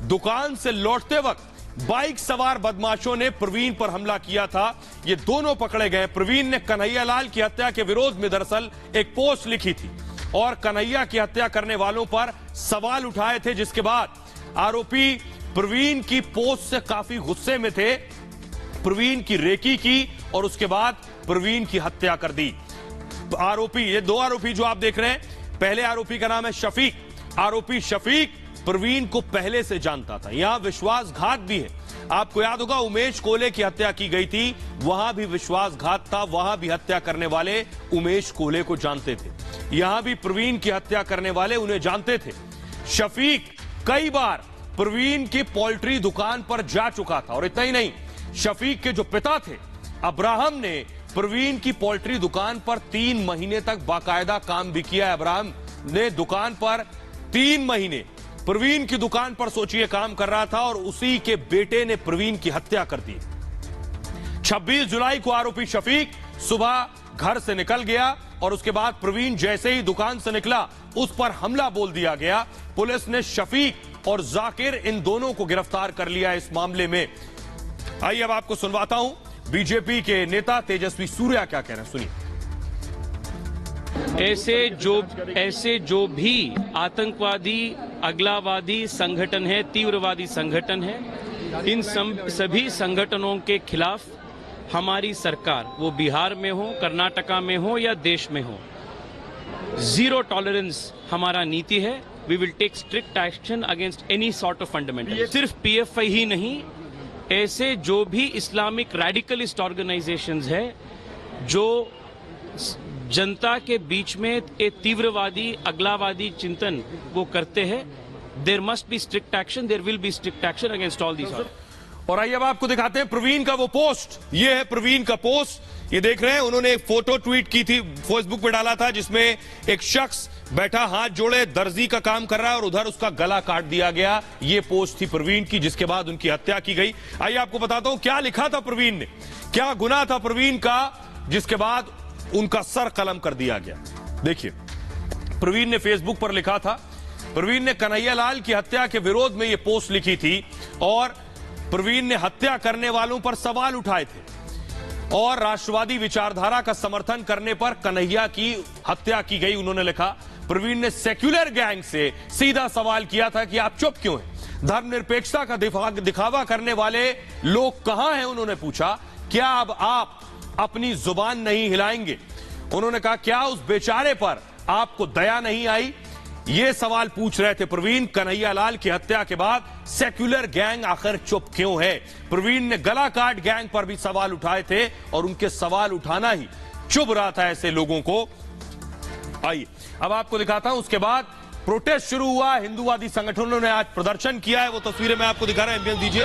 दुकान से लौटते वक्त बाइक सवार बदमाशों ने प्रवीण पर हमला किया था, ये दोनों पकड़े गए। प्रवीण ने कन्हैया लाल की हत्या के विरोध में दरअसल एक पोस्ट लिखी थी और कन्हैया की हत्या करने वालों पर सवाल उठाए थे, जिसके बाद आरोपी प्रवीण की पोस्ट से काफी गुस्से में थे, प्रवीण की रेकी की और उसके बाद प्रवीण की हत्या कर दी। आरोपी, ये 2 आरोपी जो आप देख रहे हैं, पहले आरोपी का नाम है शफीक। आरोपी शफीक प्रवीण को पहले से जानता था। यहां विश्वासघात भी है। आपको याद होगा उमेश कोले की हत्या की गई थी, वहां भी विश्वासघात था, वहां भी हत्या करने वाले उमेश कोले को जानते थे। यहां भी प्रवीण की हत्या करने वाले उन्हें जानते थे। शफीक कई बार प्रवीण की पोल्ट्री दुकान पर जा चुका था और इतना ही नहीं, शफीक के जो पिता थे अब्राहम ने प्रवीण की पोल्ट्री दुकान पर 3 महीने तक बाकायदा काम भी किया है। अब्राहम ने दुकान पर 3 महीने प्रवीण की दुकान पर सोचिए काम कर रहा था और उसी के बेटे ने प्रवीण की हत्या कर दी। 26 जुलाई को आरोपी शफीक सुबह घर से निकल गया और उसके बाद प्रवीण जैसे ही दुकान से निकला उस पर हमला बोल दिया गया। पुलिस ने शफीक और जाकिर इन दोनों को गिरफ्तार कर लिया इस मामले में। आइए अब आपको सुनवाता हूं बीजेपी के नेता तेजस्वी सूर्या क्या कह रहे हैं, सुनिए। ऐसे जो भी आतंकवादी, अगलावादी संगठन है, तीव्रवादी संगठन है, इन सभी संगठनों के खिलाफ हमारी सरकार, वो बिहार में हो, कर्नाटका में हो या देश में हो, 0 टॉलरेंस हमारा नीति है। We will take strict action against any sort of fundamental. सिर्फ पीएफआई ही नहीं, ऐसे जो भी इस्लामिक रेडिकलिस्ट ऑर्गेनाइजेशंस है जो जनता के बीच में एक तीव्रवादी, अगलावादी चिंतन वो करते हैं, there must be strict action, there will be strict action against all these. और आइए अब आपको दिखाते हैं प्रवीण का वो पोस्ट। ये है प्रवीण का पोस्ट, ये देख रहे हैं। उन्होंने एक फोटो ट्वीट की थी, फेसबुक पे डाला था, जिसमें एक शख्स बैठा हाथ जोड़े दर्जी का काम कर रहा है और उधर उसका गला काट दिया गया। ये पोस्ट थी प्रवीण की, जिसके बाद उनकी हत्या की गई। आइए आपको बताता हूं क्या लिखा था प्रवीण ने, क्या गुनाह था प्रवीण का, जिसके बाद उनका सर कलम कर दिया गया। देखिए प्रवीण ने फेसबुक पर लिखा था, प्रवीण ने कन्हैयालाल की हत्या के विरोध में यह पोस्ट लिखी थी और प्रवीण ने हत्या करने वालों पर सवाल उठाए थे और राष्ट्रवादी विचारधारा का समर्थन करने पर कन्हैया की हत्या की गई। उन्होंने लिखा, प्रवीण ने सेक्युलर गैंग से सीधा सवाल किया था कि आप चुप क्यों हैं, धर्मनिरपेक्षता का दिखावा करने वाले लोग कहां हैं। उन्होंने पूछा, क्या अब आप अपनी जुबान नहीं हिलाएंगे। उन्होंने कहा, क्या उस बेचारे पर आपको दया नहीं आई। ये सवाल पूछ रहे थे प्रवीण। कन्हैयालाल की हत्या के बाद सेक्युलर गैंग आखिर चुप क्यों है। प्रवीण ने गला काट गैंग पर भी सवाल उठाए थे और उनके सवाल उठाना ही चुभ रहा था ऐसे लोगों को। आइए अब आपको दिखाता हूं, उसके बाद प्रोटेस्ट शुरू हुआ। हिंदूवादी संगठनों ने आज प्रदर्शन किया है, वो तस्वीरें मैं आपको दिखा रहा हूं, एम्बियंस दीजिए,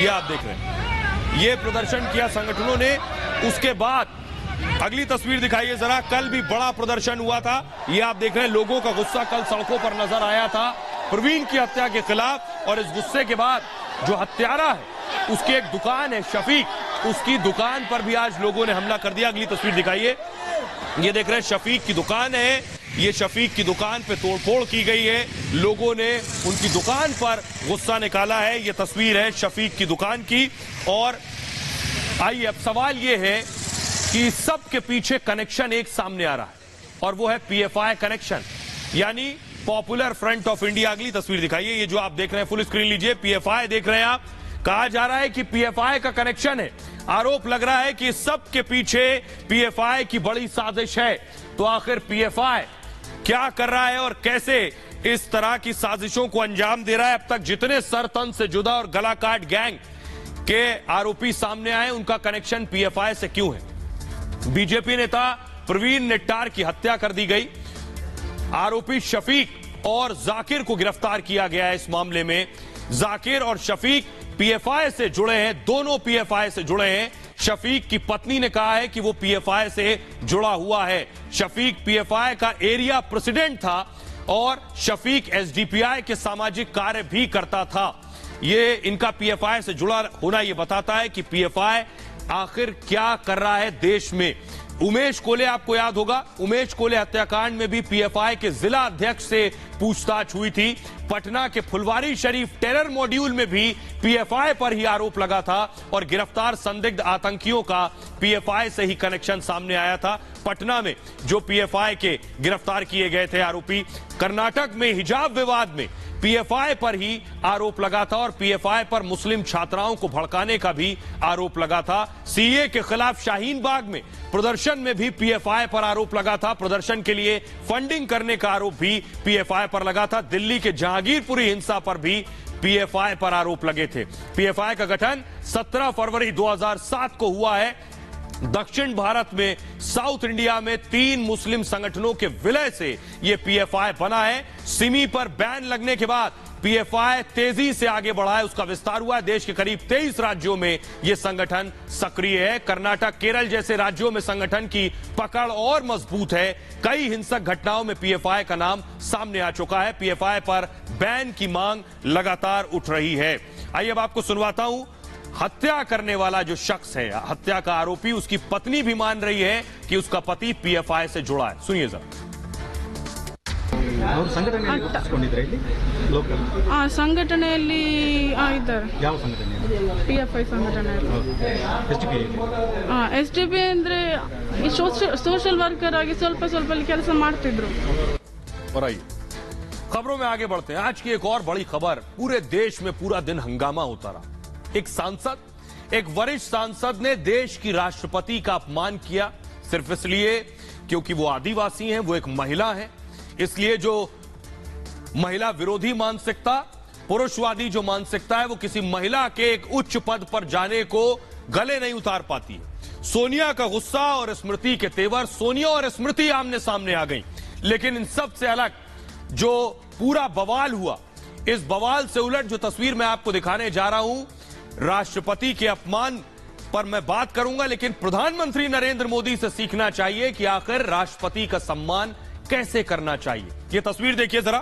ये आप देख रहे हैं, ये प्रदर्शन किया संगठनों ने। उसके बाद अगली तस्वीर दिखाइए जरा, कल भी बड़ा प्रदर्शन हुआ था, ये आप देख रहे हैं। लोगों का गुस्सा कल सड़कों पर नजर आया था प्रवीण की हत्या के खिलाफ। और इस गुस्से के बाद जो हत्यारा है, उसकी एक दुकान है शफीक, उसकी दुकान पर भी आज लोगों ने हमला कर दिया। अगली तस्वीर दिखाइए, ये देख रहे हैं शफीक की दुकान है, ये शफीक की दुकान पे तोड़फोड़ की गई है। लोगों ने उनकी दुकान पर गुस्सा निकाला है। ये तस्वीर है शफीक की दुकान की। और आइए अब सवाल ये है कि सबके पीछे कनेक्शन एक सामने आ रहा है और वो है पीएफआई कनेक्शन, यानी पॉपुलर फ्रंट ऑफ इंडिया। अगली तस्वीर दिखाइए, ये जो आप देख रहे हैं, फुल स्क्रीन लीजिए, पीएफआई देख रहे हैं आप। कहा जा रहा है कि पीएफआई का कनेक्शन है। आरोप लग रहा है कि सबके पीछे पीएफआई की बड़ी साजिश है। तो आखिर पीएफआई क्या कर रहा है और कैसे इस तरह की साजिशों को अंजाम दे रहा है। अब तक जितने सर तन से जुदा और गला काट गैंग के आरोपी सामने आए, उनका कनेक्शन पीएफआई से क्यों है। बीजेपी नेता प्रवीण निट्टार की हत्या कर दी गई। आरोपी शफीक और जाकिर को गिरफ्तार किया गया है इस मामले में। जाकिर और शफीक पीएफआई से जुड़े हैं, दोनों पीएफआई से जुड़े हैं। शफीक की पत्नी ने कहा है कि वो पीएफआई से जुड़ा हुआ है। शफीक पीएफआई का एरिया प्रेसिडेंट था और शफीक एसडीपीआई के सामाजिक कार्य भी करता था। ये इनका पीएफआई से जुड़ा होना ये बताता है कि पीएफआई आखिर क्या कर रहा है देश में। उमेश कोले, आपको याद होगा, उमेश कोले हत्याकांड में भी पीएफआई के जिला अध्यक्ष से पूछताछ हुई थी। पटना के फुलवारी शरीफ टेरर मॉड्यूल में भी पीएफआई पर ही आरोप लगा था और गिरफ्तार संदिग्ध आतंकियों का पीएफआई से ही कनेक्शन सामने आया था। पटना में जो पीएफआई के गिरफ्तार किए गए थे आरोपी, कर्नाटक में हिजाब विवाद में पीएफआई पर ही आरोप लगा था और पीएफआई पर मुस्लिम छात्राओं को भड़काने का भी आरोप लगा था। सीए के खिलाफ शाहीन बाग में प्रदर्शन में भी पीएफआई पर आरोप लगा था। प्रदर्शन के लिए फंडिंग करने का आरोप भी पीएफआई पर लगा था। दिल्ली के जहांगीरपुरी हिंसा पर भी पीएफआई पर आरोप लगे थे। पीएफआई का गठन 17 फरवरी 2007 को हुआ है। दक्षिण भारत में साउथ इंडिया में 3 मुस्लिम संगठनों के विलय से यह पीएफआई बना है। सिमी पर बैन लगने के बाद पीएफआई तेजी से आगे बढ़ा है, उसका विस्तार हुआ है। देश के करीब 23 राज्यों में यह संगठन सक्रिय है। कर्नाटक, केरल जैसे राज्यों में संगठन की पकड़ और मजबूत है। कई हिंसक घटनाओं में पीएफआई का नाम सामने आ चुका है। पीएफआई पर बैन की मांग लगातार उठ रही है। आइए अब आपको सुनवाता हूं। हत्या करने वाला जो शख्स है, हत्या का आरोपी, उसकी पत्नी भी मान रही है कि उसका पति पीएफआई से जुड़ा है। सुनिए जरा। ಸಂಘಟನೆಯಲ್ಲಿ ಇದ್ದಾರೆ ಯಾವ ಸಂಘಟನೆ? PFI ಸಂಘಟನೆಯಲ್ಲಿ SDB ಅಂದ್ರೆ ಸೋಷಿಯಲ್ ವರ್ಕರ್ ಆಗಿ ಸ್ವಲ್ಪ ಕೆಲಸ ಮಾಡ್ತಿದ್ರು। और आइए खबरों में आगे बढ़ते हैं। आज की एक और बड़ी खबर, पूरे देश में पूरा दिन हंगामा होता रहा। एक सांसद, एक वरिष्ठ सांसद ने देश की राष्ट्रपति का अपमान किया, सिर्फ इसलिए क्योंकि वो आदिवासी हैं, वो एक महिला है। इसलिए जो महिला विरोधी मानसिकता, पुरुषवादी जो मानसिकता है, वो किसी महिला के एक उच्च पद पर जाने को गले नहीं उतार पाती है। सोनिया का गुस्सा और स्मृति के तेवर, सोनिया और स्मृति आमने सामने आ गई। लेकिन इन सब से अलग जो पूरा बवाल हुआ, इस बवाल से उलट जो तस्वीर मैं आपको दिखाने जा रहा हूं, राष्ट्रपति के अपमान पर मैं बात करूंगा, लेकिन प्रधानमंत्री नरेंद्र मोदी से सीखना चाहिए कि आखिर राष्ट्रपति का सम्मान कैसे करना चाहिए। यह तस्वीर देखिए जरा।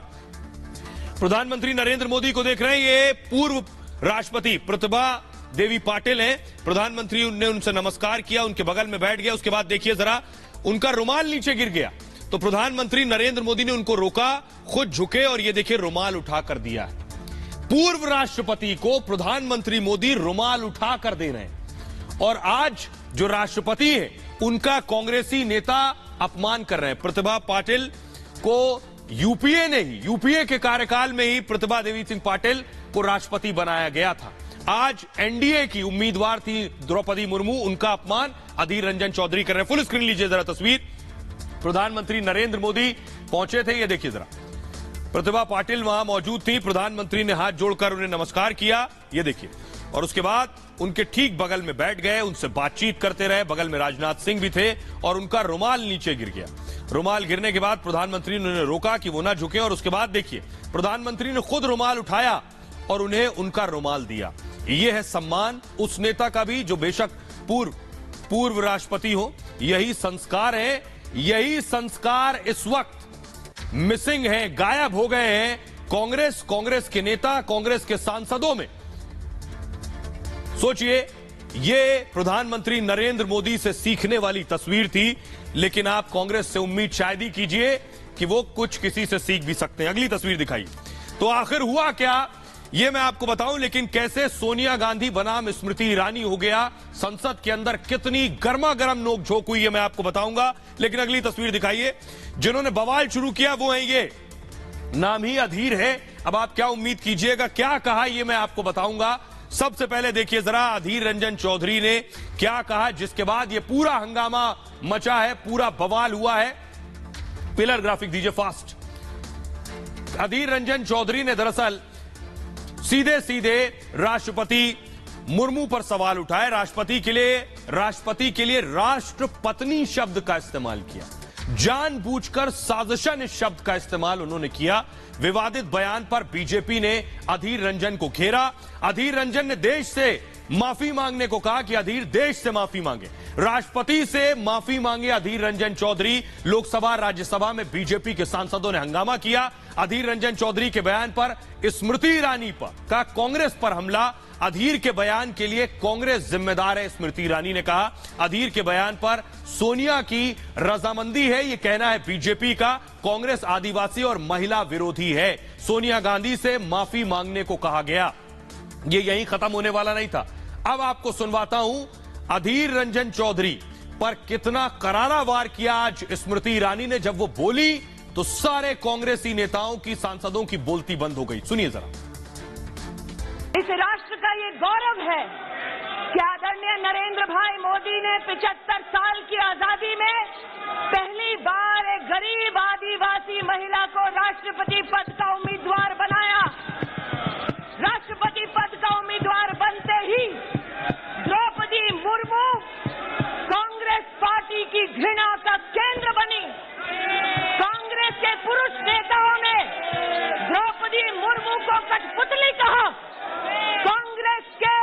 प्रधानमंत्री नरेंद्र मोदी को देख रहे हैं। ये पूर्व राष्ट्रपति प्रतिभा देवी पाटिल हैं। प्रधानमंत्री ने उनसे नमस्कार किया, उनके बगल में बैठ गया। उसके बाद देखिए जरा, उनका रुमाल नीचे गिर गया तो प्रधानमंत्री नरेंद्र मोदी ने उनको रोका, खुद झुके और ये देखिए रुमाल उठाकर दिया है। पूर्व राष्ट्रपति को प्रधानमंत्री मोदी रुमाल उठाकर दे रहे हैं और आज जो राष्ट्रपति है उनका कांग्रेसी नेता अपमान कर रहे हैं। प्रतिभा पाटिल को यूपीए के कार्यकाल में ही प्रतिभा देवी सिंह पाटिल को राष्ट्रपति बनाया गया था। आज एनडीए की उम्मीदवार थी द्रौपदी मुर्मू, उनका अपमान अधीर रंजन चौधरी कर रहे हैं। फुल स्क्रीन लीजिए जरा तस्वीर। प्रधानमंत्री नरेंद्र मोदी पहुंचे थे, ये देखिए जरा। प्रतिभा पाटिल वहां मौजूद थी। प्रधानमंत्री ने हाथ जोड़कर उन्हें नमस्कार किया, ये देखिए, और उसके बाद उनके ठीक बगल में बैठ गए, उनसे बातचीत करते रहे। बगल में राजनाथ सिंह भी थे और उनका रुमाल नीचे गिर गया। रुमाल गिरने के बाद प्रधानमंत्री ने उन्हें रोका कि वो ना झुके और उसके बाद देखिए प्रधानमंत्री ने खुद रुमाल उठाया और उन्हें उनका रुमाल दिया। यह है सम्मान उस नेता का भी जो बेशक पूर्व राष्ट्रपति हो। यही संस्कार है, यही संस्कार इस वक्त मिसिंग है, गायब हो गए हैं कांग्रेस के नेता, कांग्रेस के सांसदों में। सोचिए, ये प्रधानमंत्री नरेंद्र मोदी से सीखने वाली तस्वीर थी, लेकिन आप कांग्रेस से उम्मीद शायद ही कीजिए कि वो कुछ किसी से सीख भी सकते हैं। अगली तस्वीर दिखाइए। तो आखिर हुआ क्या, ये मैं आपको बताऊं, लेकिन कैसे सोनिया गांधी बनाम स्मृति ईरानी हो गया, संसद के अंदर कितनी गर्मा गर्म नोकझोंक हुई, ये मैं आपको बताऊंगा। लेकिन अगली तस्वीर दिखाइए। जिन्होंने बवाल शुरू किया वो है ये, नाम ही अधीर है। अब आप क्या उम्मीद कीजिएगा, क्या कहा, ये मैं आपको बताऊंगा। सबसे पहले देखिए जरा अधीर रंजन चौधरी ने क्या कहा, जिसके बाद ये पूरा हंगामा मचा है, पूरा बवाल हुआ है। पिलर ग्राफिक दीजिए फास्ट। अधीर रंजन चौधरी ने दरअसल सीधे सीधे राष्ट्रपति मुर्मू पर सवाल उठाए। राष्ट्रपति के लिए राष्ट्रपत्नी शब्द का इस्तेमाल किया, जानबूझकर साजिशन इस शब्द का इस्तेमाल उन्होंने किया। विवादित बयान पर बीजेपी ने अधीर रंजन को घेरा। अधीर रंजन ने देश से माफी मांगने को कहा कि अधीर देश से माफी मांगे, राष्ट्रपति से माफी मांगे अधीर रंजन चौधरी। लोकसभा राज्यसभा में बीजेपी के सांसदों ने हंगामा किया। अधीर रंजन चौधरी के बयान पर स्मृति ईरानी पर का कांग्रेस पर हमला। अधीर के बयान के लिए कांग्रेस जिम्मेदार है, स्मृति ईरानी ने कहा। अधीर के बयान पर सोनिया की रजामंदी है, यह कहना है बीजेपी का। कांग्रेस आदिवासी और महिला विरोधी है। सोनिया गांधी से माफी मांगने को कहा गया। ये यहीं खत्म होने वाला नहीं था। अब आपको सुनवाता हूं अधीर रंजन चौधरी पर कितना करारा वार किया आज स्मृति ईरानी ने, जब वो बोली तो सारे कांग्रेसी नेताओं की, सांसदों की बोलती बंद हो गई। सुनिए जरा। इस राष्ट्र का ये गौरव है कि आदरणीय नरेंद्र भाई मोदी ने 75 साल की आजादी में पहली बार एक गरीब आदिवासी महिला को राष्ट्रपति पद का उम्मीदवार बनाया। राष्ट्रपति पद का उम्मीदवार बनते ही द्रौपदी मुर्मू कांग्रेस पार्टी की घृणा का केंद्र बनी। कांग्रेस के पुरुष नेताओं ने द्रौपदी मुर्मू को कठपुतली कहा। कांग्रेस के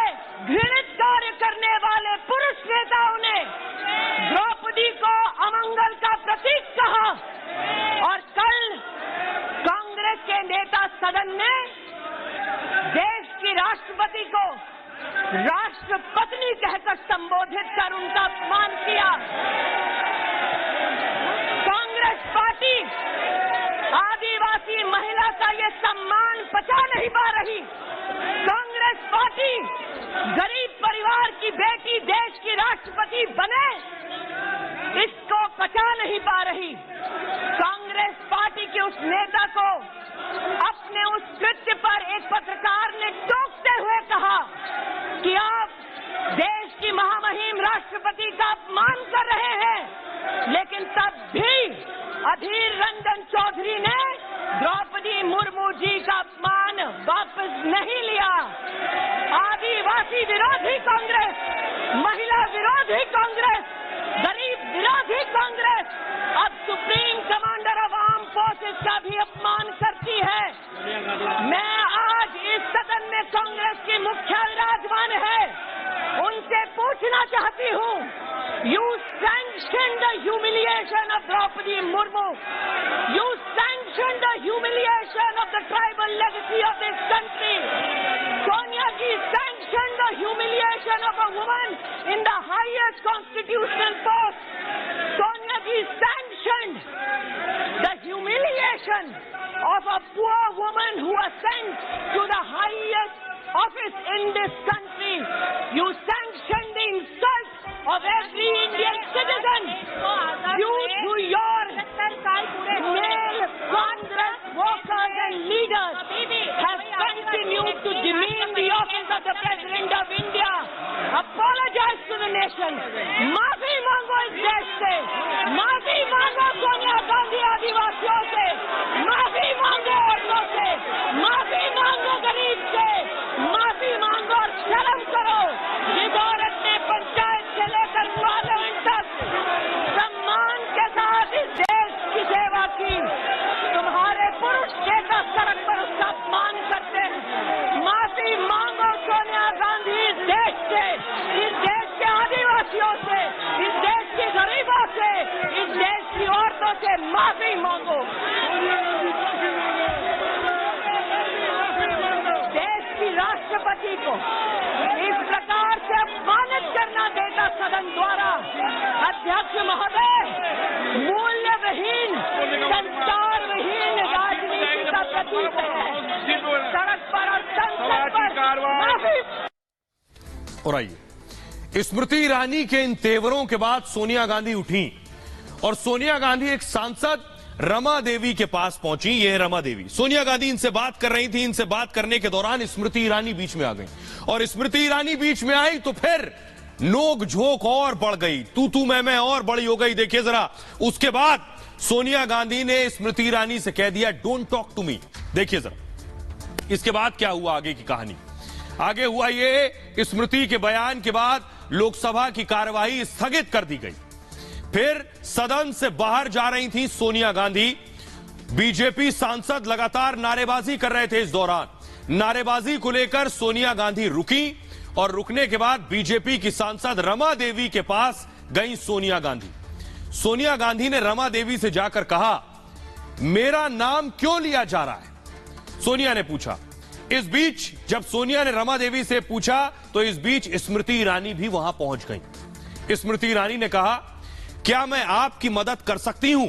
घृणित कार्य करने वाले पुरुष नेताओं ने द्रौपदी को अमंगल का प्रतीक कहा। और कल कांग्रेस के नेता सदन ने देश की राष्ट्रपति को राष्ट्रपत्नी कहकर संबोधित कर उनका अपमान किया। कांग्रेस पार्टी आदिवासी महिला का ये सम्मान पचा नहीं पा रही। कांग्रेस पार्टी गरीब परिवार की बेटी देश की राष्ट्रपति बने, इसको पचा नहीं पा रही। कांग्रेस पार्टी के उस नेता को अपने उस कृत्य पर एक पत्रकार ने टोकते हुए कहा कि आप देश की महामहिम राष्ट्रपति का अपमान कर रहे हैं। लेकिन तब भी अधीर रंजन चौधरी ने द्रौपदी मुर्मू जी का अपमान वापस नहीं लिया। आदिवासी विरोधी कांग्रेस, महिला विरोधी कांग्रेस, गरीब विरोधी कांग्रेस अब supreme commander of arm forces का भी अपमान करती है। मैं आज इस सदन में कांग्रेस की मुखिया विराजमान है, उनसे पूछना चाहती हूँ, you sanction the humiliation of Droupadi Murmu, you sanction the humiliation of the tribal legacy of this country. Sonia ji sanction the humiliation of a woman in the highest constitutional post. Sonia ji sanctioned the humiliation of a poor woman who was sent to the highest office in this country. You sanctioned the insult of every Indian citizen. You, through your male Congress workers and leaders, have continued to demean the office of the President of India. Apologize to the nation. माफी मांगो इस देश से, माफी मांगो सोनिया गांधी आदिवासियों से, माफी मांगो औरतों से, माफी मांगो गरीब से, माफी मांगो और शर्म करो। जिस औरत ने पंचायत से लेकर पार्लियामेंट तक सम्मान के साथ इस देश की सेवा की, तुम्हारे पुरुष नेता सड़क पर उसका अपमान करते हैं। माफी मांगो सोनिया गांधी इस देश से, इस देश के आदिवासियों से, इस देश के गरीबों से, इस देश की औरतों से माफी मांगो। देश की राष्ट्रपति को इस प्रकार से अपमानित करना देता सदन द्वारा अध्यक्ष महोदय मूल्यविहीन, संस्कारविहीन राजनीति का प्रतीक है। सड़क पर और संसद पर माफी। और आइए, स्मृति ईरानी के इन तेवरों के बाद सोनिया गांधी उठी और सोनिया गांधी एक सांसद रमा देवी के पास पहुंची। ये है रमा देवी। सोनिया गांधी इनसे बात कर रही थी। इनसे बात करने के दौरान स्मृति ईरानी बीच में आ गई और स्मृति ईरानी बीच में आई तो फिर नोक झोंक और बढ़ गई, तू मैं और बड़ी हो गई। देखिए जरा, उसके बाद सोनिया गांधी ने स्मृति ईरानी से कह दिया, डोंट टॉक टू मी। देखिए जरा इसके बाद क्या हुआ, आगे की कहानी। आगे हुआ ये, स्मृति के बयान के बाद लोकसभा की कार्यवाही स्थगित कर दी गई। फिर सदन से बाहर जा रही थी सोनिया गांधी। बीजेपी सांसद लगातार नारेबाजी कर रहे थे। इस दौरान नारेबाजी को लेकर सोनिया गांधी रुकी और रुकने के बाद बीजेपी की सांसद रमा देवी के पास गई सोनिया गांधी। सोनिया गांधी ने रमा देवी से जाकर कहा, मेरा नाम क्यों लिया जा रहा है? सोनिया ने पूछा। इस बीच जब सोनिया ने रमा देवी से पूछा तो इस बीच स्मृति ईरानी भी वहां पहुंच गई। स्मृति ईरानी ने कहा, क्या मैं आपकी मदद कर सकती हूं?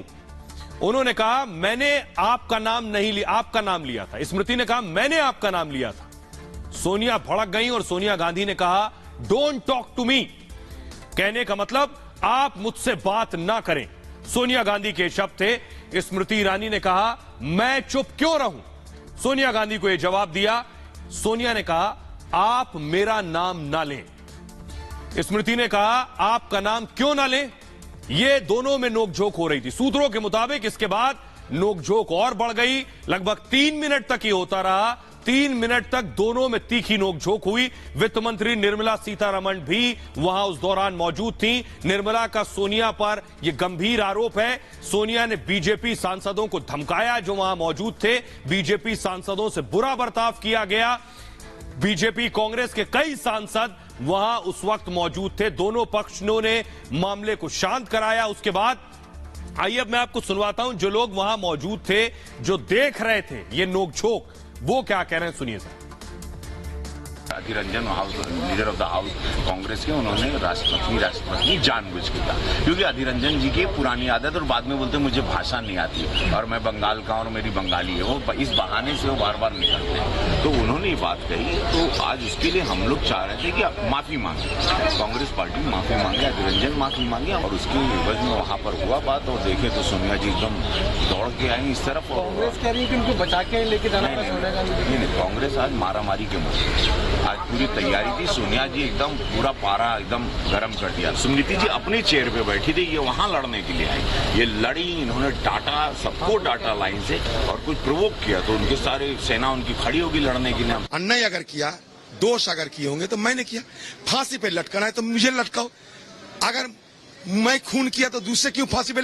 उन्होंने कहा, मैंने आपका नाम नहीं लिया, आपका नाम लिया था। स्मृति ने कहा, मैंने आपका नाम लिया था। सोनिया भड़क गई और सोनिया गांधी ने कहा, डोंट टॉक टू मी। कहने का मतलब आप मुझसे बात ना करें। सोनिया गांधी के शब्द थे। स्मृति ईरानी ने कहा, मैं चुप क्यों रहूं? सोनिया गांधी को यह जवाब दिया। सोनिया ने कहा, आप मेरा नाम ना लें। स्मृति ने कहा, आपका नाम क्यों ना लें? ये दोनों में नोकझोंक हो रही थी। सूत्रों के मुताबिक इसके बाद नोकझोंक और बढ़ गई। लगभग 3 मिनट तक ये होता रहा। 3 मिनट तक दोनों में तीखी नोकझोंक हुई। वित्त मंत्री निर्मला सीतारमण भी वहां उस दौरान मौजूद थी। निर्मला का सोनिया पर यह गंभीर आरोप है। सोनिया ने बीजेपी सांसदों को धमकाया जो वहां मौजूद थे। बीजेपी सांसदों से बुरा बर्ताव किया गया। बीजेपी कांग्रेस के कई सांसद वहां उस वक्त मौजूद थे। दोनों पक्षों ने मामले को शांत कराया। उसके बाद आइए अब मैं आपको सुनवाता हूं जो लोग वहां मौजूद थे, जो देख रहे थे ये नोकझोंक, वो क्या कह रहे हैं, सुनिए sir. Adhir Ranjan house leader of the house Congress के, उन्होंने राष्ट्रपति जानबूझ के कहा, क्योंकि अधीर रंजन जी की पुरानी आदत, और बाद में बोलते मुझे भाषा नहीं आती और मैं बंगाल का और मेरी बंगाली है, वो इस बहाने से वो बार बार निकलते हैं। तो उन्होंने ये बात कही, तो आज उसके लिए हम लोग चाह रहे थे कि माफी मांगे, कांग्रेस पार्टी माफी मांगे, अधीर रंजन माफी मांगे, और उसकी एवज में वहां पर हुआ बात। और देखे तो सोनिया जी एकदम दौड़ के आई इस तरफ। कांग्रेस कह रही है कि उनको बचा के लेके जाना था सोनिया गांधी। नहीं, कांग्रेस आज मारामारी के मुद्दे, आज पूरी तैयारी थी। सोनिया जी एकदम पूरा पारा एकदम गर्म कर दिया। स्मृति जी अपनी चेयर पे बैठी थी, ये वहां लड़ने के लिए आई। ये लड़ी, इन्होंने डांटा, सबको डांटा लाइन से, और कुछ प्रोवोक किया तो उनके सारे सेना उनकी खड़ी होगी लड़ने के लिए। अन्याय अगर किया, दोष अगर किए होंगे तो मैंने किया। फांसी पे लटकाना है तो मुझे लटकाओ। अगर मैं खून किया तो दूसरे क्यों फांसी पे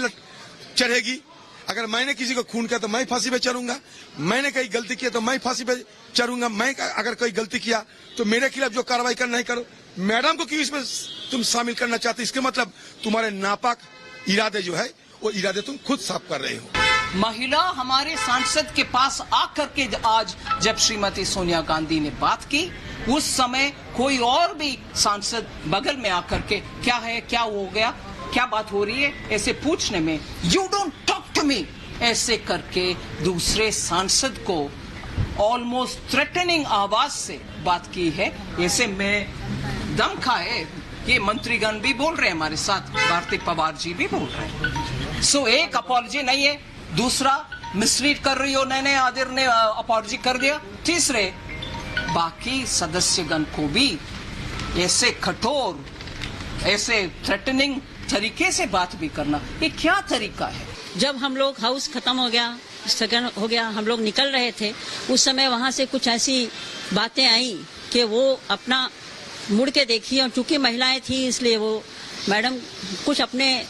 चढ़ेगी? अगर मैंने किसी को खून किया तो मैं फांसी पे चढ़ूंगा। मैंने कहीं गलती की तो मैं फांसी पे चढ़ूंगा। मैं अगर कोई गलती किया तो मेरे खिलाफ जो कार्रवाई करना ही करो। मैडम को क्यों इसमें तुम शामिल करना चाहते? इसके मतलब तुम्हारे नापाक इरादे जो है वो इरादे तुम खुद साफ कर रहे हो। महिला हमारे सांसद के पास आकर के आज जब श्रीमती सोनिया गांधी ने बात की, उस समय कोई और भी सांसद बगल में आकर के क्या है, क्या हो गया, क्या बात हो रही है, ऐसे पूछने में, you don't talk to me, ऐसे करके दूसरे सांसद को ऑलमोस्ट थ्रेटनिंग आवाज से बात की है। ऐसे में दम खाए, ये मंत्रीगण भी बोल रहे हैं, हमारे साथ भारती पवार जी भी बोल रहे हैं। सो एक अपॉलजी नहीं है, दूसरा मिसलीड कर रही हो, नए आदिर ने अपॉलजी कर दिया, तीसरे बाकी सदस्यगण को भी ऐसे कठोर, ऐसे थ्रेटनिंग तरीके से बात भी करना, ये क्या तरीका है? जब हम लोग हाउस खत्म हो गया, सगन हो गया, हम लोग निकल रहे थे, उस समय वहां से कुछ ऐसी बातें आई कि वो अपना मुड़ के देखी, और चूंकि महिलाएं थी इसलिए वो मैडम कुछ अपने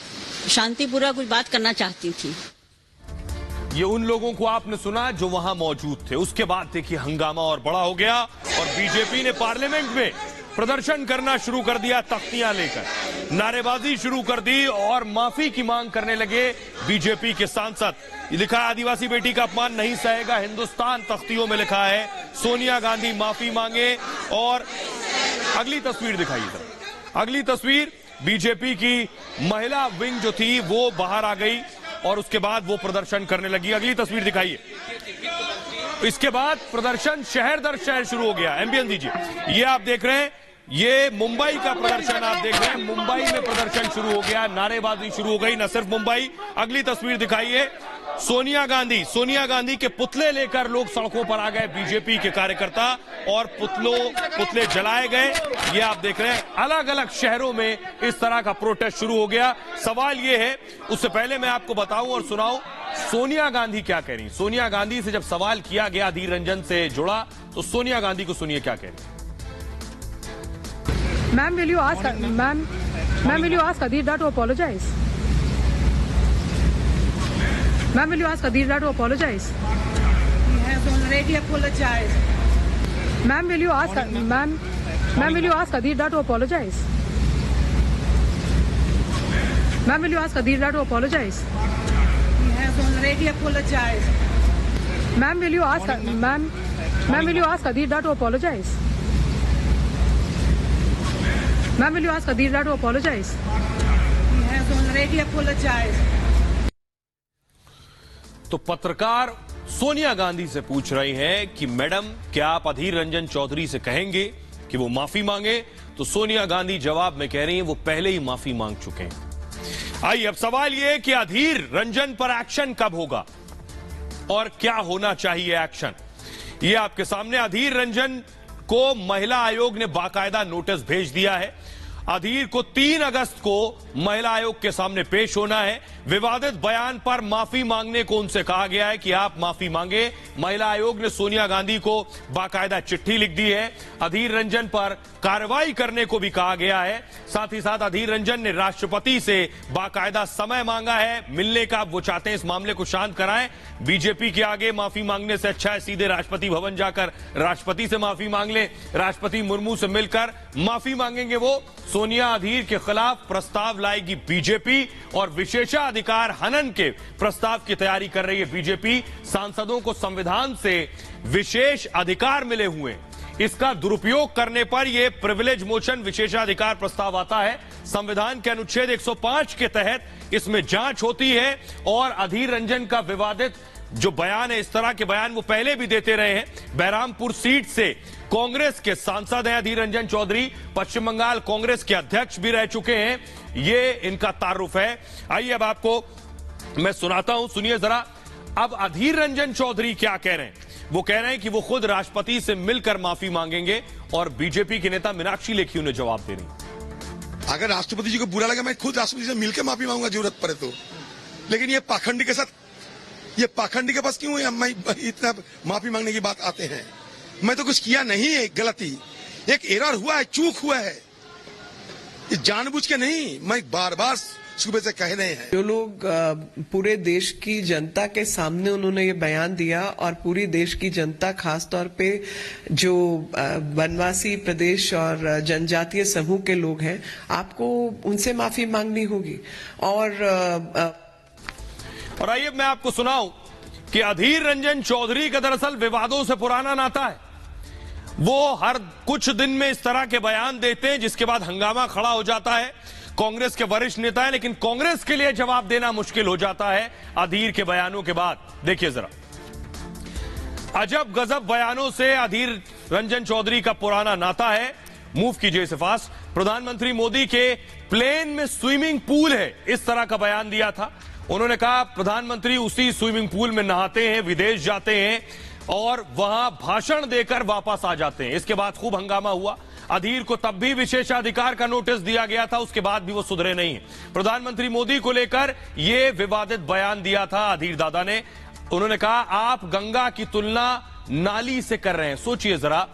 शांतिपूर्वक कुछ बात करना चाहती थी। ये उन लोगों को आपने सुना जो वहां मौजूद थे। उसके बाद देखिए हंगामा और बड़ा हो गया और बीजेपी ने पार्लियामेंट में प्रदर्शन करना शुरू कर दिया, तख्तियां लेकर नारेबाजी शुरू कर दी और माफी की मांग करने लगे बीजेपी के सांसद। लिखा है, आदिवासी बेटी का अपमान नहीं सहेगा हिंदुस्तान, तख्तियों में लिखा है सोनिया गांधी माफी मांगे। और अगली तस्वीर दिखाइए सर। अगली तस्वीर बीजेपी की महिला विंग जो थी वो बाहर आ गई और उसके बाद वो प्रदर्शन करने लगी। अगली तस्वीर दिखाइए। इसके बाद प्रदर्शन शहर दर शहर शुरू हो गया। एम्बियंस दीजिए। ये आप देख रहे हैं, ये मुंबई का प्रदर्शन आप देख रहे हैं। मुंबई में प्रदर्शन शुरू हो गया, नारेबाजी शुरू हो गई। न सिर्फ मुंबई, अगली तस्वीर दिखाइए। सोनिया गांधी के पुतले लेकर लोग सड़कों पर आ गए, बीजेपी के कार्यकर्ता, और पुतले जलाए गए। ये आप देख रहे हैं, अलग अलग शहरों में इस तरह का प्रोटेस्ट शुरू हो गया। सवाल ये है, उससे पहले मैं आपको बताऊं और सुनाऊं सोनिया गांधी क्या कह रही। सोनिया गांधी से जब सवाल किया गया अधीर रंजन से जुड़ा, तो सोनिया गांधी को सुनिए क्या कह रही। Ma'am, will you ask Adir Dar to apologize? Ma'am, will you ask Adir Dar to apologize? He has already apologized. Ma'am, will you ask Adir Dar to apologize? Ma'am, will you ask Adir Dar to apologize? He has already apologized. Ma'am, will you ask Adir Dar to apologize? Ma'am, will you ask Adir Dar to apologize? He has already apologized. तो पत्रकार सोनिया गांधी से पूछ रही हैं कि मैडम क्या आप अधीर रंजन चौधरी से कहेंगे कि वो माफी मांगे? तो सोनिया गांधी जवाब में कह रही हैं वो पहले ही माफी मांग चुके हैं। आइए अब सवाल यह कि अधीर रंजन पर एक्शन कब होगा और क्या होना चाहिए एक्शन, ये आपके सामने। अधीर रंजन को महिला आयोग ने बाकायदा नोटिस भेज दिया है। अधीर को 3 अगस्त को महिला आयोग के सामने पेश होना है। विवादित बयान पर माफी मांगने को उनसे कहा गया है कि आप माफी मांगे। महिला आयोग ने सोनिया गांधी को बाकायदा चिट्ठी लिख दी है। अधीर रंजन पर कार्रवाई करने को भी कहा गया है। साथ ही साथ अधीर रंजन ने राष्ट्रपति से बाकायदा समय मांगा है मिलने का। वो चाहते हैं इस मामले को शांत कराएं। बीजेपी के आगे माफी मांगने से अच्छा है सीधे राष्ट्रपति भवन जाकर राष्ट्रपति से माफी मांग ले। राष्ट्रपति मुर्मू से मिलकर माफी मांगेंगे वो। सोनिया अधीर के खिलाफ प्रस्ताव लाएगी बीजेपी और विशेषाधिकार हनन के प्रस्ताव की तैयारी कर रही है बीजेपी। सांसदों को संविधान से विशेष अधिकार मिले हुए हैं, इसका दुरुपयोग करने पर यह प्रिविलेज मोशन विशेषाधिकार प्रस्ताव आता है। संविधान के अनुच्छेद 105 के तहत इसमें जांच होती है और अधीर रंजन का विवादित जो बयान है, इस तरह के बयान वो पहले भी देते रहे हैं। बहरामपुर सीट से कांग्रेस के सांसद हैं अधीर रंजन चौधरी, पश्चिम बंगाल कांग्रेस के अध्यक्ष भी रह चुके हैं, ये इनका तारुफ है। आइए अब आपको मैं सुनाता हूं, सुनिए जरा। अब अधीर रंजन चौधरी क्या कह रहे हैं? वो कह रहे हैं कि वो खुद राष्ट्रपति से मिलकर माफी मांगेंगे और बीजेपी के नेता मीनाक्षी लेखी उन्हें जवाब दे रही। अगर राष्ट्रपति जी को बुरा लगा मैं खुद राष्ट्रपति से मिलकर माफी मांगूंगा जरूरत पड़े तो, लेकिन ये पाखंडी के साथ, ये पाखंडी के पास क्यों है इतना माफी मांगने की बात आते हैं? मैं तो कुछ किया नहीं है, गलती एक एरर हुआ है, चूक हुआ है, जानबूझ के नहीं। मैं बार बार सुबह से कह रहे हैं। जो लोग पूरे देश की जनता के सामने उन्होंने ये बयान दिया और पूरी देश की जनता खासतौर पे जो वनवासी प्रदेश और जनजातीय समूह के लोग हैं, आपको उनसे माफी मांगनी होगी। और आइए मैं आपको सुनाऊं कि अधीर रंजन चौधरी का दरअसल विवादों से पुराना नाता है। वो हर कुछ दिन में इस तरह के बयान देते हैं जिसके बाद हंगामा खड़ा हो जाता है। कांग्रेस के वरिष्ठ नेता है लेकिन कांग्रेस के लिए जवाब देना मुश्किल हो जाता है अधीर के बयानों के बाद। देखिए जरा, अजब गजब बयानों से अधीर रंजन चौधरी का पुराना नाता है। मूव कीजिए इसे फास्ट। प्रधानमंत्री मोदी के प्लेन में स्विमिंग पूल है, इस तरह का बयान दिया था। उन्होंने कहा प्रधानमंत्री उसी स्विमिंग पूल में नहाते हैं, विदेश जाते हैं और वहां भाषण देकर वापस आ जाते हैं। इसके बाद खूब हंगामा हुआ। अधीर को तब भी विशेषाधिकार का नोटिस दिया गया था, उसके बाद भी वो सुधरे नहीं। प्रधानमंत्री मोदी को लेकर यह विवादित बयान दिया था अधीर दादा ने। उन्होंने कहा आप गंगा की तुलना नाली से कर रहे हैं। सोचिए जरा,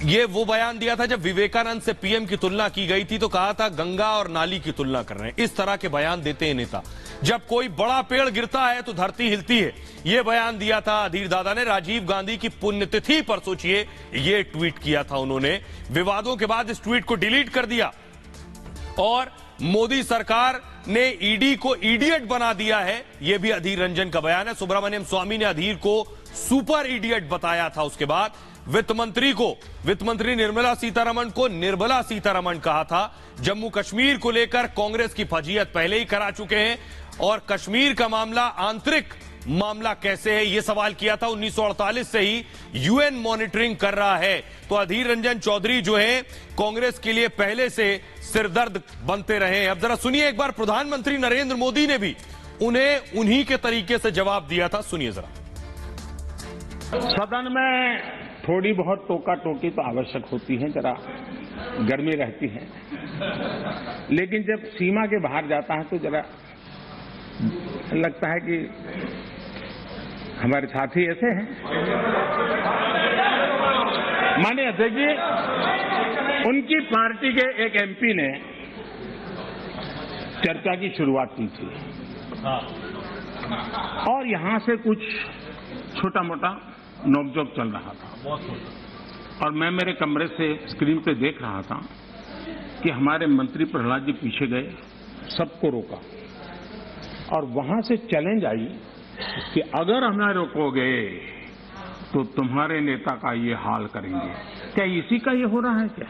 ये वो बयान दिया था जब विवेकानंद से पीएम की तुलना की गई थी तो कहा था गंगा और नाली की तुलना कर रहे हैं। इस तरह के बयान देते हैं नेता। जब कोई बड़ा पेड़ गिरता है तो धरती हिलती है, यह बयान दिया था अधीर दादा ने। राजीव गांधी की पुण्यतिथि पर सोचिए यह ट्वीट किया था उन्होंने। विवादों के बाद इस ट्वीट को डिलीट कर दिया और मोदी सरकार ने ईडी को इडियट बना दिया है, यह भी अधीर रंजन का बयान है। सुब्रमण्यम स्वामी ने अधीर को सुपर इडियट बताया था। उसके बाद वित्त मंत्री निर्मला सीतारमण को निर्मला सीतारमण कहा था। जम्मू कश्मीर को लेकर कांग्रेस की फजीयत पहले ही करा चुके हैं और कश्मीर का मामला आंतरिक मामला कैसे है यह सवाल किया था। 1948 से ही यूएन मॉनिटरिंग कर रहा है। तो अधीर रंजन चौधरी जो है कांग्रेस के लिए पहले से सिरदर्द बनते रहे। अब जरा सुनिए एक बार, प्रधानमंत्री नरेंद्र मोदी ने भी उन्हें उन्हीं के तरीके से जवाब दिया था। सुनिए जरा। सदन में थोड़ी बहुत टोका टोकी तो आवश्यक होती है, जरा गर्मी रहती है, लेकिन जब सीमा के बाहर जाता है तो जरा लगता है कि हमारे साथी ऐसे हैं। माननीय अध्यक्ष जी, उनकी पार्टी के एक एमपी ने चर्चा की शुरुआत की थी और यहां से कुछ छोटा मोटा नोकझोंक चल रहा था और मैं मेरे कमरे से स्क्रीन पे देख रहा था कि हमारे मंत्री प्रहलाद जी पीछे गए, सबको रोका और वहां से चैलेंज आई कि अगर हमें रोकोगे तो तुम्हारे नेता का ये हाल करेंगे। क्या इसी का ये हो रहा है क्या?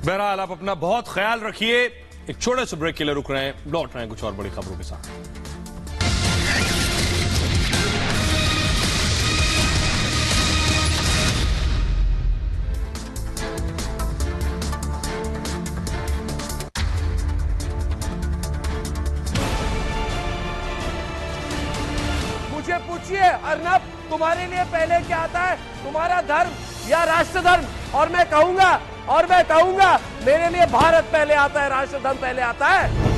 बहरहाल आप अपना बहुत ख्याल रखिए। एक छोटे से ब्रेक के लिए रुक रहे हैं, लौट रहे हैं कुछ और बड़ी खबरों के साथ। सोचिए अर्नब, तुम्हारे लिए पहले क्या आता है, तुम्हारा धर्म या राष्ट्र धर्म? और मैं कहूंगा मेरे लिए भारत पहले आता है, राष्ट्र धर्म पहले आता है।